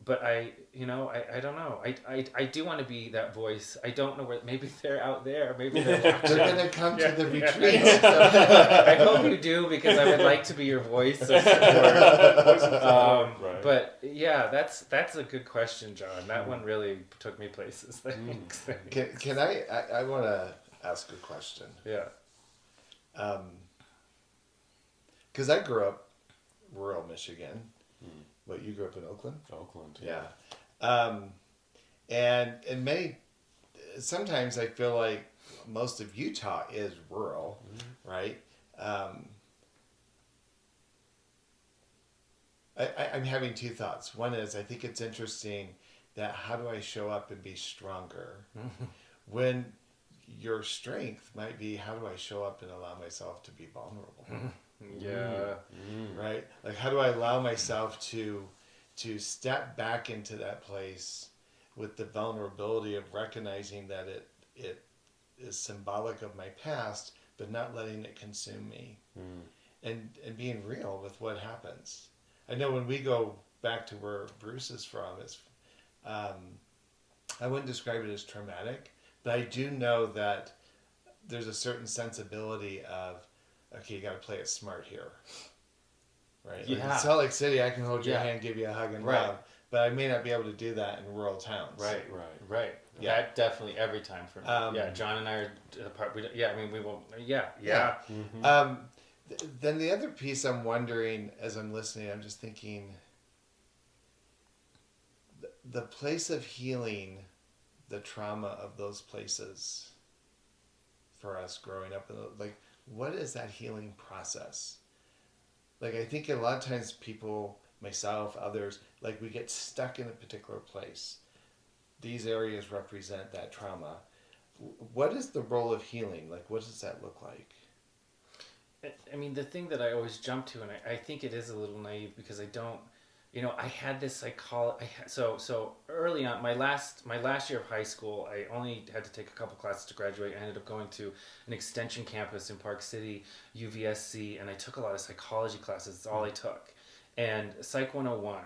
But I don't know. I do want to be that voice. I don't know where. Maybe they're out there. Maybe they're watching. They're going to come to the retreat. I hope you do, because I would like to be your voice of support. But yeah, that's a good question, John. That one really took me places. Thanks. Can I want to ask a question. Yeah. Because I grew up rural Michigan. What, you grew up in Oakland? Oakland, yeah. And sometimes I feel like most of Utah is rural, right? I'm having 2 thoughts. One is, I think it's interesting that how do I show up and be stronger when your strength might be how do I show up and allow myself to be vulnerable? Yeah. Right? Like, how do I allow myself to step back into that place with the vulnerability of recognizing that it is symbolic of my past, but not letting it consume me, and being real with what happens. I know when we go back to where Bruce is from, it's I wouldn't describe it as traumatic, but I do know that there's a certain sensibility of, okay, you got to play it smart here, right? Yeah. Like in Salt Lake City, I can hold your hand, give you a hug and Right. love, but I may not be able to do that in rural towns. Right. Yeah. That definitely every time for me. John and I are apart. We won't. Then the other piece I'm wondering as I'm listening, I'm just thinking, the place of healing, the trauma of those places for us growing up, like, what is that healing process? like I think a lot of times people, myself, others, like we get stuck in a particular place. These areas represent that trauma. What is the role of healing? Like, what does that look like? I mean, the thing that I always jump to, and I think it is a little naive because I don't, I had this psychology. So early on, my last year of high school, I only had to take a couple classes to graduate. I ended up going to an extension campus in Park City, UVSC, and I took a lot of psychology classes. That's all I took, and Psych 101.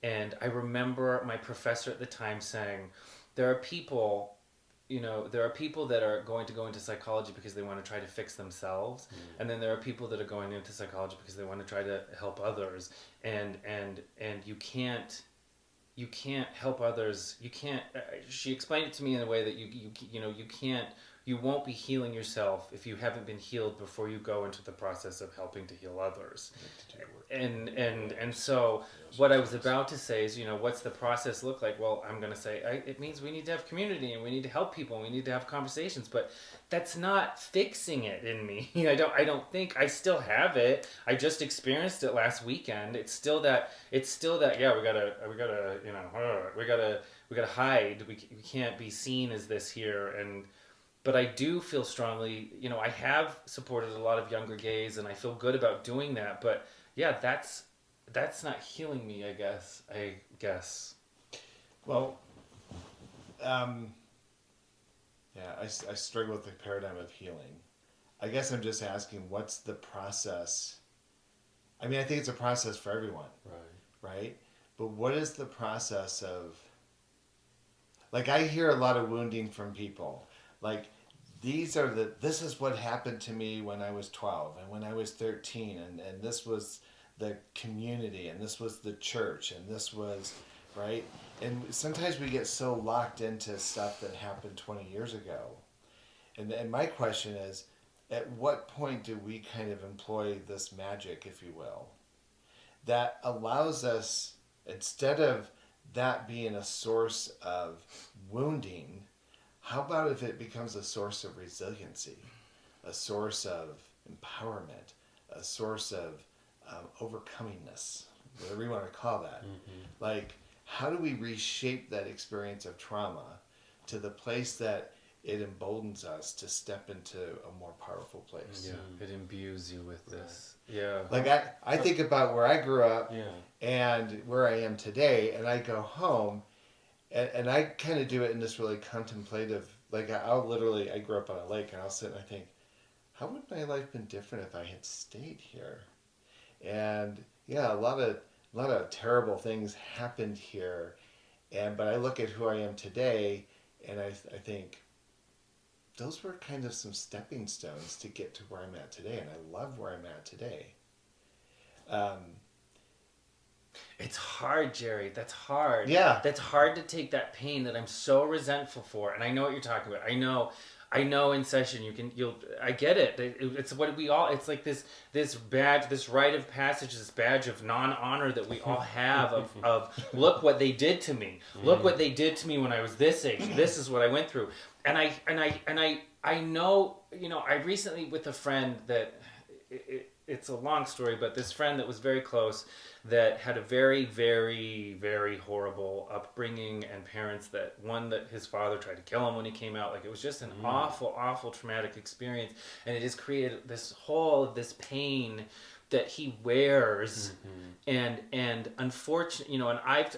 And I remember my professor at the time saying, there are people that are going to go into psychology because they want to try to fix themselves, and then there are people that are going into psychology because they want to try to help others, and you can't help others. You can't. She explained it to me in a way that you can't. You won't be healing yourself if you haven't been healed before you go into the process of helping to heal others. And so what I was about to say is, what's the process look like? Well, I'm going to say it means we need to have community and we need to help people and we need to have conversations, but that's not fixing it in me. I don't think I still have it. I just experienced it last weekend. It's still that yeah, we gotta hide. We can't be seen as this here. But I do feel strongly, I have supported a lot of younger gays and I feel good about doing that. But yeah, that's not healing me, I guess. Well, yeah, I struggle with the paradigm of healing. I guess I'm just asking, what's the process? I mean, I think it's a process for everyone. Right? But what is the process of, like, I hear a lot of wounding from people. Like, this is what happened to me when I was 12 and when I was 13 and this was the community and this was the church and this was, right? And sometimes we get so locked into stuff that happened 20 years ago. And my question is, at what point do we kind of employ this magic, if you will, that allows us, instead of that being a source of wounding, how about if it becomes a source of resiliency, a source of empowerment, a source of overcomingness, whatever you want to call that? Like, how do we reshape that experience of trauma to the place that it emboldens us to step into a more powerful place? Yeah, it imbues you with this. Yeah. Like, I think about where I grew up and where I am today, and I go home, and I kind of do it in this really contemplative, like I grew up on a lake, and I'll sit and I think, how would my life been different if I had stayed here? And yeah, a lot of terrible things happened here, but I look at who I am today, and I think, those were kind of some stepping stones to get to where I'm at today, and I love where I'm at today. It's hard, Jerry. That's hard. Yeah. That's hard to take that pain that I'm so resentful for. And I know what you're talking about. I know in session I get it. It's what we all, it's like this badge, this rite of passage, this badge of non-honor that we all have of look what they did to me. Look what they did to me when I was this age. This is what I went through. And I know, I recently with a friend that it's a long story, but this friend that was very close that had a very, very, very horrible upbringing and parents that his father tried to kill him when he came out. Like, it was just an awful, awful traumatic experience. And it has created this pain that he wears. And unfortunately,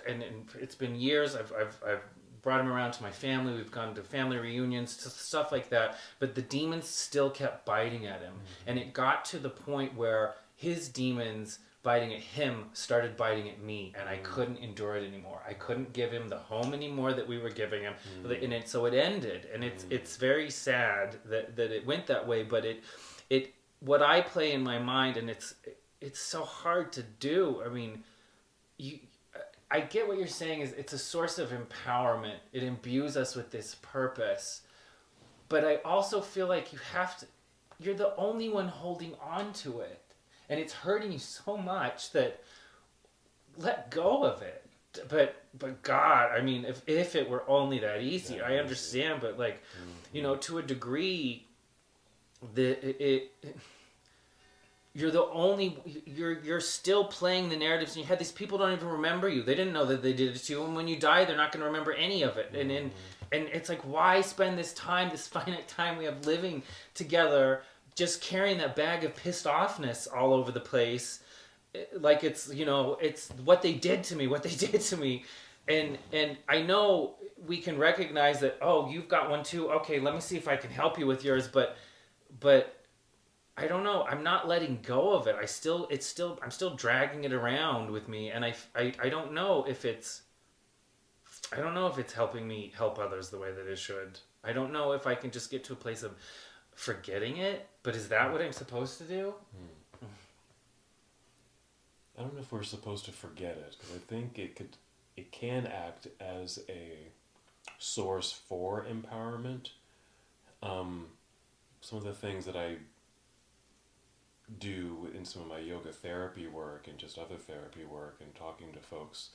and it's been years. I've brought him around to my family. We've gone to family reunions, stuff like that. But the demons still kept biting at him. And it got to the point where his demons biting at him started biting at me, and I couldn't endure it anymore. I couldn't give him the home anymore that we were giving him. And so it ended. And it's very sad that it went that way, but it what I play in my mind, and it's so hard to do. I mean, I get what you're saying is it's a source of empowerment. It imbues us with this purpose. But I also feel like you're the only one holding on to it. And it's hurting you so much that let go of it. But God, I mean, if it were only that easy, I understand. But like, to a degree, you're still playing the narratives, and you had these people don't even remember you. They didn't know that they did it to you, and when you die, they're not going to remember any of it. And it's like, why spend this finite time we have living together, just carrying that bag of pissed offness all over the place, like it's what they did to me, and I know we can recognize that. Oh, you've got one too. Okay, let me see if I can help you with yours, but. I don't know. I'm not letting go of it. I'm still dragging it around with me, and I don't know if it's helping me help others the way that it should. I don't know if I can just get to a place of forgetting it, but is that what I'm supposed to do? I don't know if we're supposed to forget it, because I think it can act as a source for empowerment. Some of the things that I do in some of my yoga therapy work and just other therapy work and talking to folks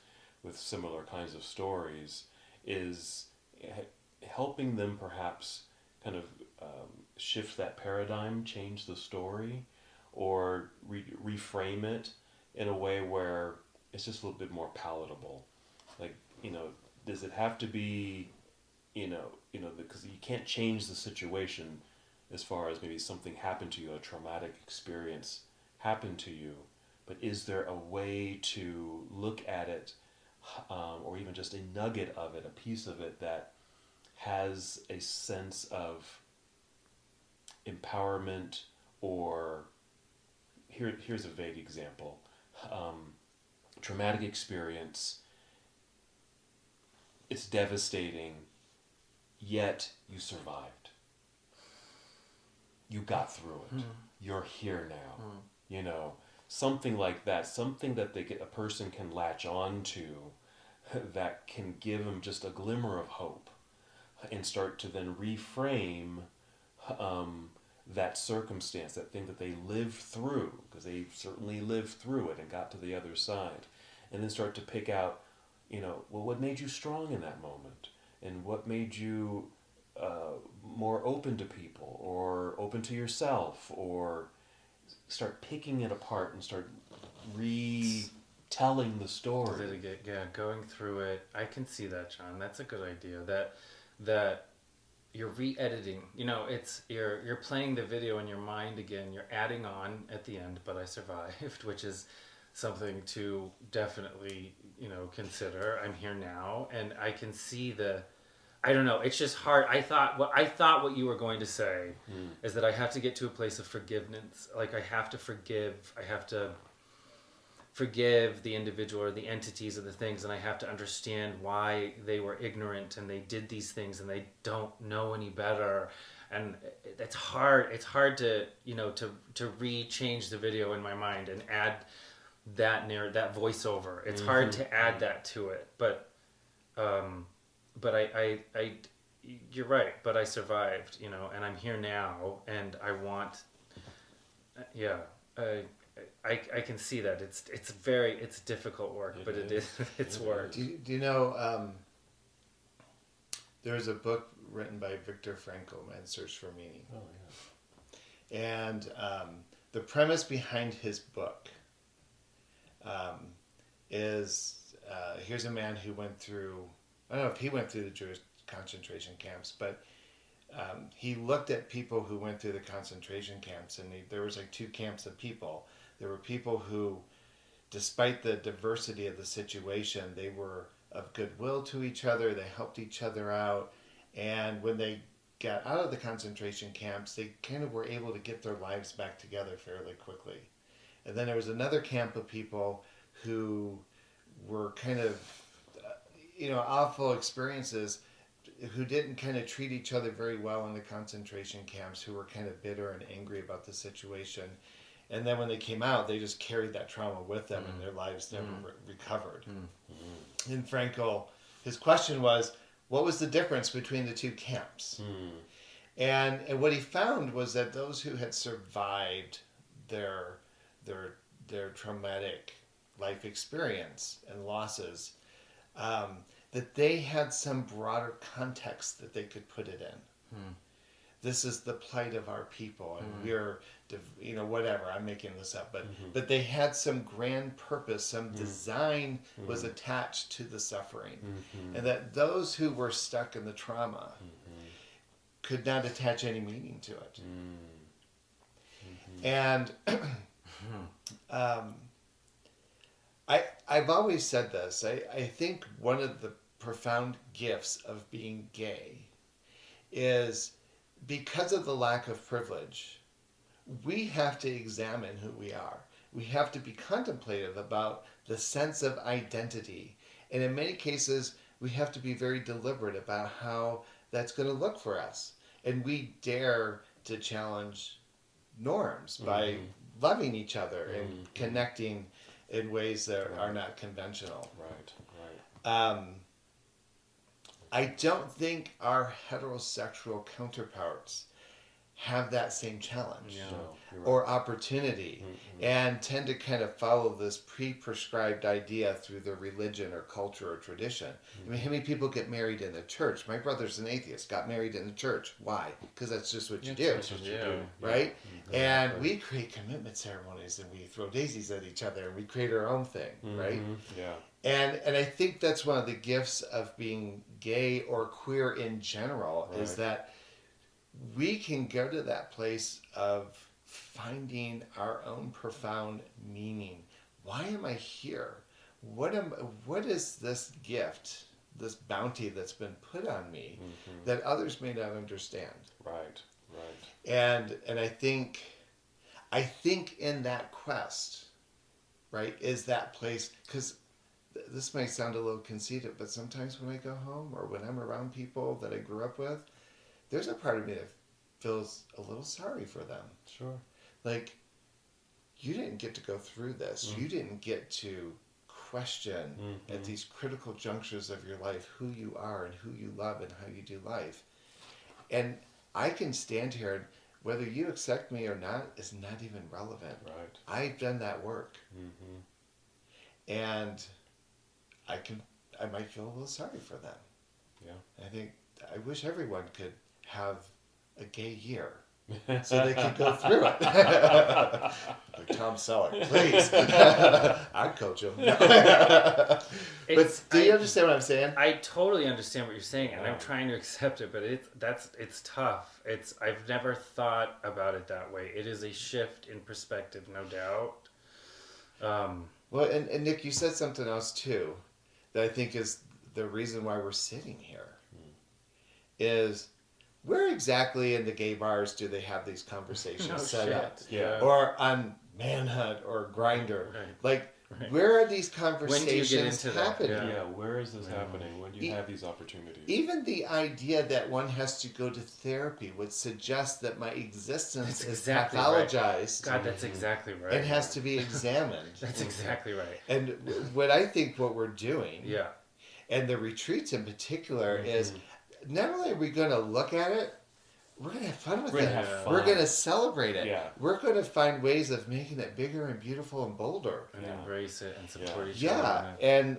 with similar kinds of stories is helping them perhaps kind of shift that paradigm, change the story, or reframe it in a way where it's just a little bit more palatable. Like, does it have to be, because you can't change the situation as far as maybe something happened to you, a traumatic experience happened to you, but is there a way to look at it, or even just a nugget of it, a piece of it that has a sense of empowerment? Or here's a vague example. Traumatic experience, it's devastating, yet you survived. You got through it. You're here now. Something like that. Something that a person can latch on to that can give them just a glimmer of hope, and start to then reframe that circumstance, that thing that they lived through, because they certainly lived through it and got to the other side, and then start to pick out, what made you strong in that moment, and what made you more open to people, or open to yourself, or start picking it apart and start retelling the story. Going through it. I can see that, John. That's a good idea. That you're re-editing. It's you're playing the video in your mind again. You're adding on at the end, but I survived, which is something to definitely consider. I'm here now, and I can see I don't know. It's just hard. I thought what you were going to say is that I have to get to a place of forgiveness. Like, I have to forgive. I have to forgive the individual or the entities or the things, and I have to understand why they were ignorant and they did these things and they don't know any better. And it's hard. It's hard to to re-change the video in my mind and add that that voiceover. It's hard to add that to it, but I you're right, but I survived, and I'm here now, and I want, I can see that it's difficult work, but it's work. Do you know, there's a book written by Viktor Frankl, Man's Search for Meaning. Oh, yeah. And the premise behind his book is here's a man who went through, I don't know if he went through the Jewish concentration camps, but he looked at people who went through the concentration camps, and there was like two camps of people. There were people who, despite the diversity of the situation, they were of goodwill to each other, they helped each other out, and when they got out of the concentration camps, they kind of were able to get their lives back together fairly quickly. And then there was another camp of people who were kind of awful experiences, who didn't kind of treat each other very well in the concentration camps, who were kind of bitter and angry about the situation. And then when they came out, they just carried that trauma with them, and their lives never recovered. And Frankl, his question was, what was the difference between the two camps? And what he found was that those who had survived their traumatic life experience and losses, that they had some broader context that they could put it in. this is the plight of our people, and we're, whatever, I'm making this up, but they had some grand purpose, some design was attached to the suffering, and that those who were stuck in the trauma could not attach any meaning to it. And I've always said this. I think one of the profound gifts of being gay is, because of the lack of privilege, we have to examine who we are. We have to be contemplative about the sense of identity. And in many cases, we have to be very deliberate about how that's going to look for us. And we dare to challenge norms by loving each other and connecting in ways that are not conventional. Right. I don't think our heterosexual counterparts have that same challenge or opportunity, and tend to kind of follow this pre-prescribed idea through their religion or culture or tradition. I mean, how many people get married in the church? My brother's an atheist, got married in the church. Why? Because that's just what you do. That's what you do. Right? And we create commitment ceremonies, and we throw daisies at each other, and we create our own thing, right? Yeah. And I think that's one of the gifts of being gay or queer in general, is that we can go to that place of finding our own profound meaning. Why am I here? What is this gift, this bounty that's been put on me that others may not understand? Right. And I think in that quest, right, is that place, because this might sound a little conceited, but sometimes when I go home or when I'm around people that I grew up with, there's a part of me that feels a little sorry for them. Sure. Like, you didn't get to go through this. You didn't get to question at these critical junctures of your life who you are and who you love and how you do life. And I can stand here, and whether you accept me or not is not even relevant. Right. I've done that work. And I might feel a little sorry for them. Yeah. I wish everyone could have a gay year so they could go through it. Like Tom Selleck, please. I'd coach him. But do you understand what I'm saying? I totally understand what you're saying, and I'm trying to accept it, but it's tough. I've never thought about it that way. It is a shift in perspective, no doubt. Well, and Nick, you said something else too that I think is the reason why we're sitting here. Is, where exactly in the gay bars do they have these conversations set up? Yeah. Or on Manhunt or Grindr? Right. Like, where are these When do you conversations get into that? happening? Yeah. Where is this happening? When do you have these opportunities? Even the idea that one has to go to therapy would suggest that my existence is exactly pathologized God, that's exactly right. and has to be examined. That's exactly right. And what I think what we're doing, Yeah. and the retreats in particular, is not only are we going to look at it, we're going to have fun with We're it. gonna have fun. We're going to celebrate it. Yeah. We're going to find ways of making it bigger and beautiful and bolder. And embrace it and support each Yeah, other. and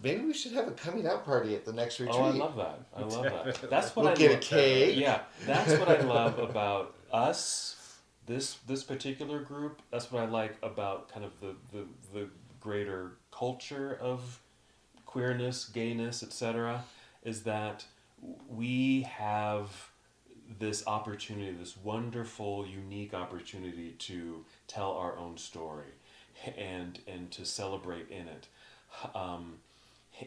maybe we should have a coming out party at the next retreat. Oh, I love that. I love that. That's what We'll I get a love. cake. Yeah, that's what I love about us, this particular group. That's what I like about kind of the greater culture of queerness, gayness, etc. Is that we have this opportunity, this wonderful, unique opportunity to tell our own story, and to celebrate in it,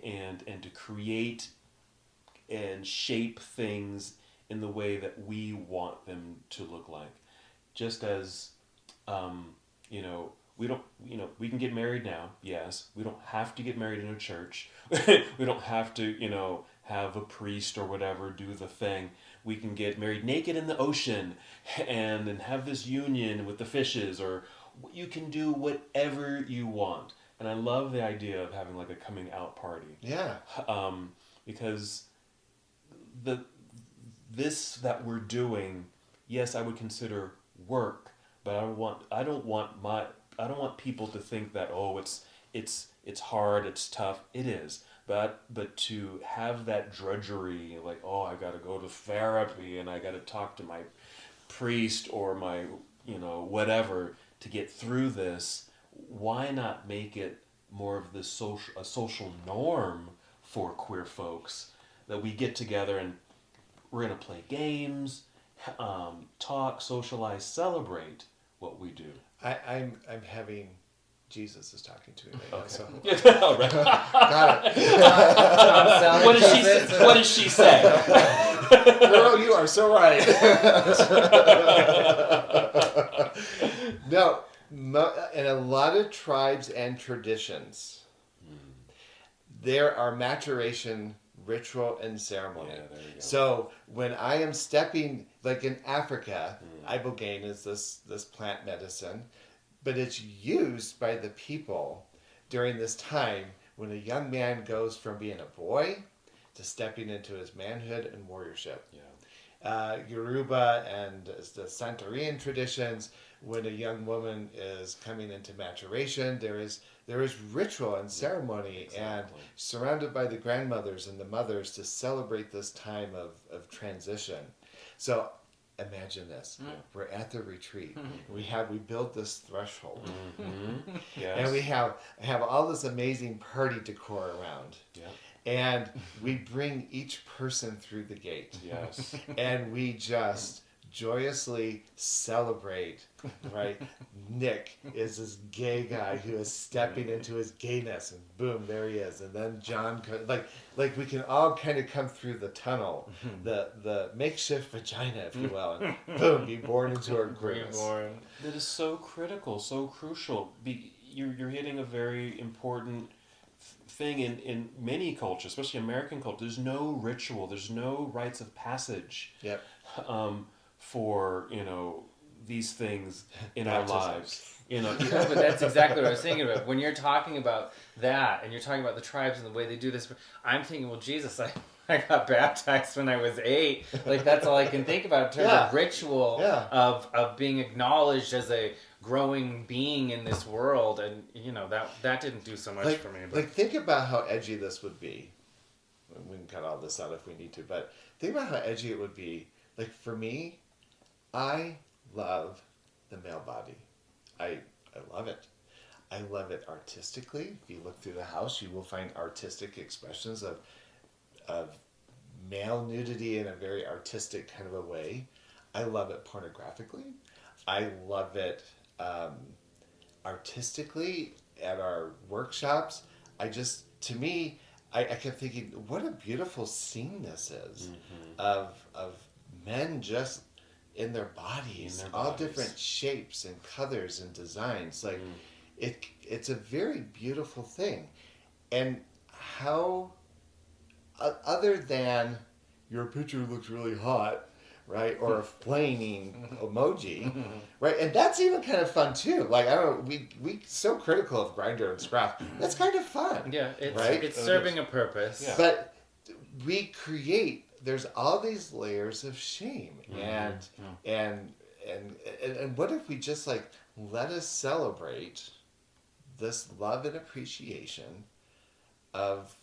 and to create and shape things in the way that we want them to look like. Just as, we don't, we can get married now, yes. We don't have to get married in a church. We don't have to, have a priest or whatever do the thing. We can get married naked in the ocean and have this union with the fishes, or you can do whatever you want. And I love the idea of having like a coming out party. Yeah. Because this that we're doing, yes, I would consider work, but I don't want people to think that, oh, it's hard, it's tough. It is. but to have that drudgery, like, oh, I got to go to therapy and I got to talk to my priest or my, whatever to get through this. Why not make it more of a social norm for queer folks that we get together and we're going to play games, talk, socialize, celebrate what we do. I'm having Jesus is talking to me right now. So. All right. Got it. What did she say? Girl, you are so right. No, in a lot of tribes and traditions, there are maturation ritual and ceremony. Yeah, there you go. So when I am stepping, like in Africa, ibogaine is this plant medicine, but it's used by the people during this time when a young man goes from being a boy to stepping into his manhood and warriorship. Yeah. Yoruba and the Santorian traditions, when a young woman is coming into maturation, there is ritual and ceremony and surrounded by the grandmothers and the mothers to celebrate this time of transition. So imagine this. We're at the retreat. We build this threshold. Yes. And we have all this amazing party decor around. Yeah. And we bring each person through the gate. Yes. And we just joyously celebrate, right? Nick is this gay guy who is stepping into his gayness, and boom, there he is. And then John, like we can all kind of come through the tunnel, the makeshift vagina, if you will, and boom, be born into our greatness. That is so critical, so crucial. You're hitting a very important thing in many cultures, especially American culture. There's no ritual. There's no rites of passage. Yep. For these things in our lives. But that's exactly what I was thinking about. When you're talking about that, and you're talking about the tribes and the way they do this, I'm thinking, well, Jesus, I got baptized when I was 8. Like, that's all I can think about in terms of ritual of being acknowledged as a growing being in this world, and that didn't do so much for me. But. Like, think about how edgy this would be. We can cut all this out if we need to, but think about how edgy it would be. Like, for me, I love the male body. I love it. I love it artistically. If you look through the house, you will find artistic expressions of male nudity in a very artistic kind of a way. I love it pornographically. I love it artistically at our workshops. I kept thinking, what a beautiful scene this is of men just in their bodies, all different shapes and colors and designs. Like it's a very beautiful thing. And how, other than your picture looks really hot, right? Or a flaming emoji, right? And that's even kind of fun too. Like, I don't know, we so critical of Grindr and Scruff. That's kind of fun. Yeah, right? It's serving a purpose. Yeah. But we create, there's all these layers of shame. And what if we just let us celebrate this love and appreciation of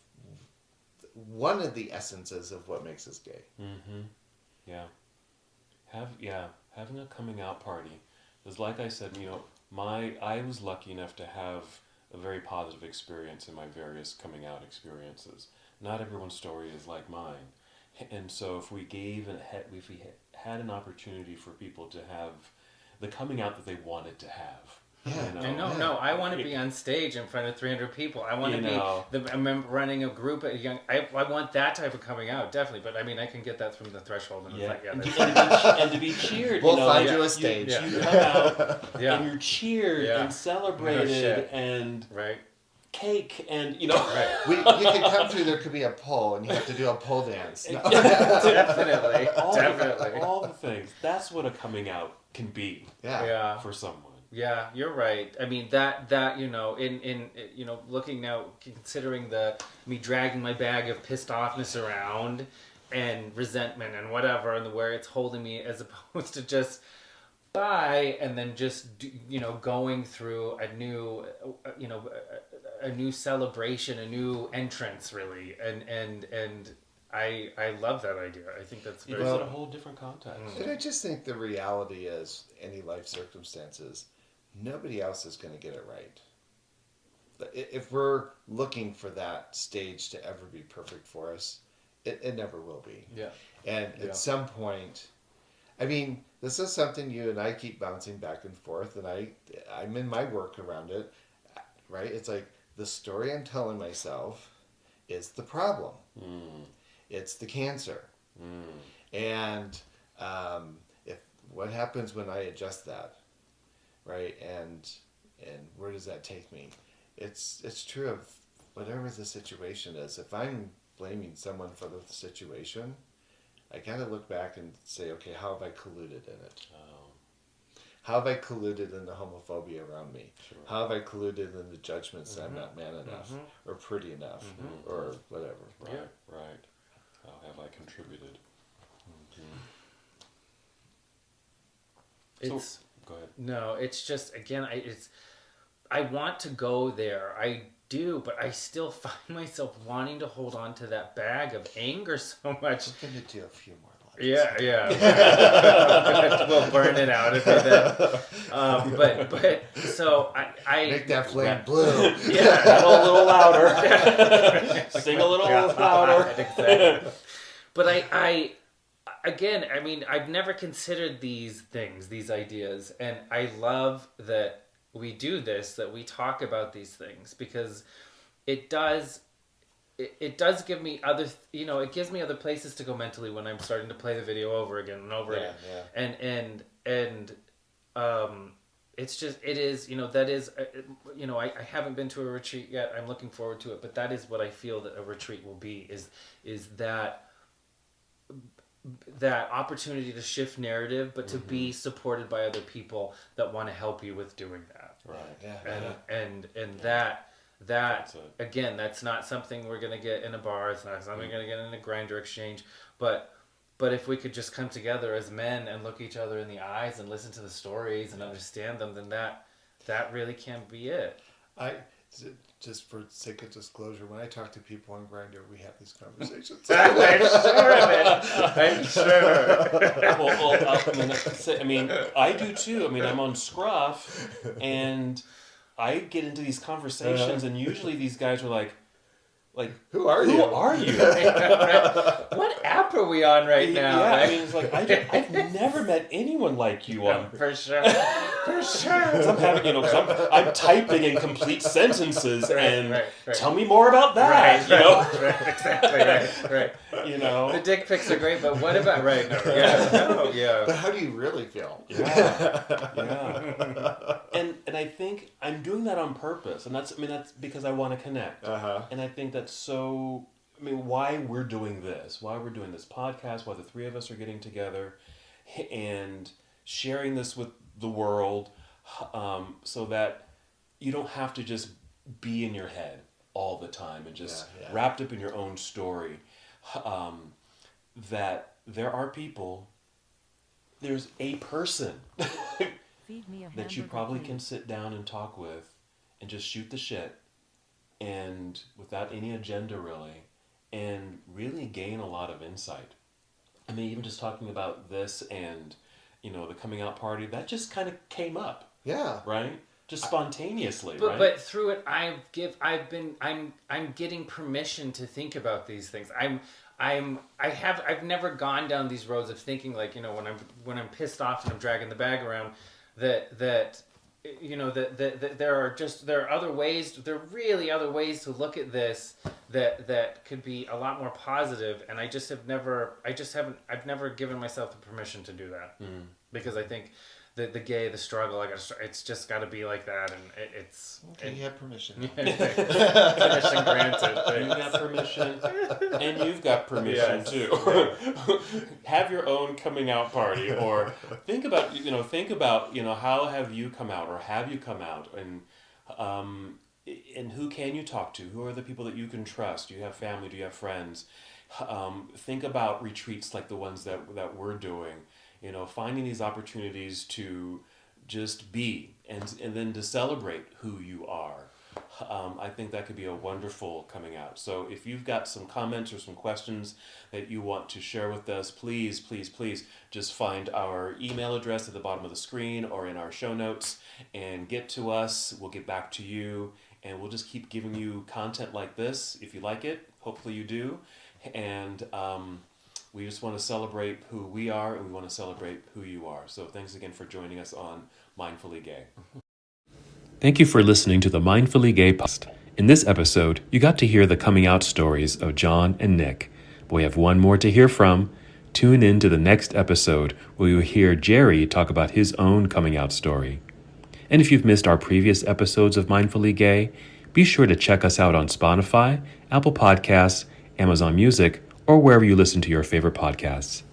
one of the essences of what makes us gay. Yeah. Having a coming out party. Because like I said, I was lucky enough to have a very positive experience in my various coming out experiences. Not everyone's story is like mine. And so if we had an opportunity for people to have the coming out that they wanted to have. No, I want to be on stage in front of 300 people. I want to be I'm running a group at I want that type of coming out, definitely. But I mean, I can get that from the threshold. And and to be cheered. We'll find you a stage. You come out and you're cheered and celebrated and cake and Right. You can come through. There could be a pole, and you have to do a pole dance. No. Definitely. All the things. That's what a coming out can be. Yeah. For someone. Yeah, you're right. I mean that in looking now, considering me dragging my bag of pissed offness around and resentment and whatever, and where it's holding me, as opposed to just by and then just going through a new celebration, a new entrance, really, and I love that idea. I think that's It very is in a whole different context. And I just think the reality is, any life circumstances, nobody else is going to get it right. If we're looking for that stage to ever be perfect for us, it never will be. Yeah. And at some point, I mean, this is something you and I keep bouncing back and forth, and I'm in my work around it, right? It's like the story I'm telling myself is the problem. It's the cancer. And if what happens when I adjust that, right? And where does that take me? It's true of whatever the situation is. If I'm blaming someone for the situation, I got to look back and say, okay, how have I colluded in it? How have I colluded in the homophobia around me? Sure. How have I colluded in the judgments that I'm not man enough or pretty enough or whatever? Right. How have I contributed? It's Go ahead. no, it's just again, I want to go there. I do, but I still find myself wanting to hold on to that bag of anger so much. We're going to do a few more lives. Yeah. We'll burn it out of me then. But so I Make that flame blue. yeah, A little louder. Sing a little louder. Exactly. But I again, I mean, I've never considered these things, these ideas, and I love that we do this, that we talk about these things, because it does give me it gives me other places to go mentally when I'm starting to play the video over again and over again. And it's just, it is, that is, I haven't been to a retreat yet. I'm looking forward to it, but that is what I feel that a retreat will be, is that opportunity to shift narrative, but to be supported by other people that want to help you with doing that. Right. And that again, that's not something we're gonna get in a bar. It's not something we're gonna get in a grinder exchange. But if we could just come together as men and look each other in the eyes and listen to the stories and understand them, then that really can be it. Just for sake of disclosure, when I talk to people on Grindr, we have these conversations. I'm sure of it. I'm sure. I mean, I do too. I mean, I'm on Scruff, and I get into these conversations, and usually these guys are like, who are you? Who are you? What app are we on right now? Yeah, I mean, it's like I've never met anyone like you on. For sure. For sure. I'm having, I'm typing in complete sentences and right. tell me more about that. Right, exactly. Right. The dick pics are great, but what about But how do you really feel? Yeah. And I think I'm doing that on purpose, and that's because I want to connect. And I think that's so. I mean, why we're doing this podcast, why the three of us are getting together, and sharing this with the world, so that you don't have to just be in your head all the time and just wrapped up in your own story. That there are people, there's a person that you probably can sit down and talk with and just shoot the shit, and without any agenda really, and really gain a lot of insight. I mean, even just talking about this and, the coming out party, that just kind of came up. Yeah. Right? Just spontaneously, but, right? But through it, I'm getting permission to think about these things. I've never gone down these roads of thinking when I'm pissed off and I'm dragging the bag around that there are other ways. There are really other ways to look at this that could be a lot more positive. And I've never given myself the permission to do that because I think the struggle, it's just got to be like that, and it's. Okay, you have permission. Permission granted. You got permission, and you've got permission too. Have your own coming out party, or think about how have you come out, or have you come out, and who can you talk to? Who are the people that you can trust? Do you have family? Do you have friends? Think about retreats like the ones that we're doing. finding these opportunities to just be and then to celebrate who you are. I think that could be a wonderful coming out. So if you've got some comments or some questions that you want to share with us, please, please, please just find our email address at the bottom of the screen or in our show notes and get to us. We'll get back to you, and we'll just keep giving you content like this if you like it. Hopefully you do. And we just want to celebrate who we are, and we want to celebrate who you are. So thanks again for joining us on Mindfully Gay. Thank you for listening to the Mindfully Gay podcast. In this episode, you got to hear the coming out stories of John and Nick. But we have one more to hear from. Tune in to the next episode where you'll hear Jerry talk about his own coming out story. And if you've missed our previous episodes of Mindfully Gay, be sure to check us out on Spotify, Apple Podcasts, Amazon Music, or wherever you listen to your favorite podcasts.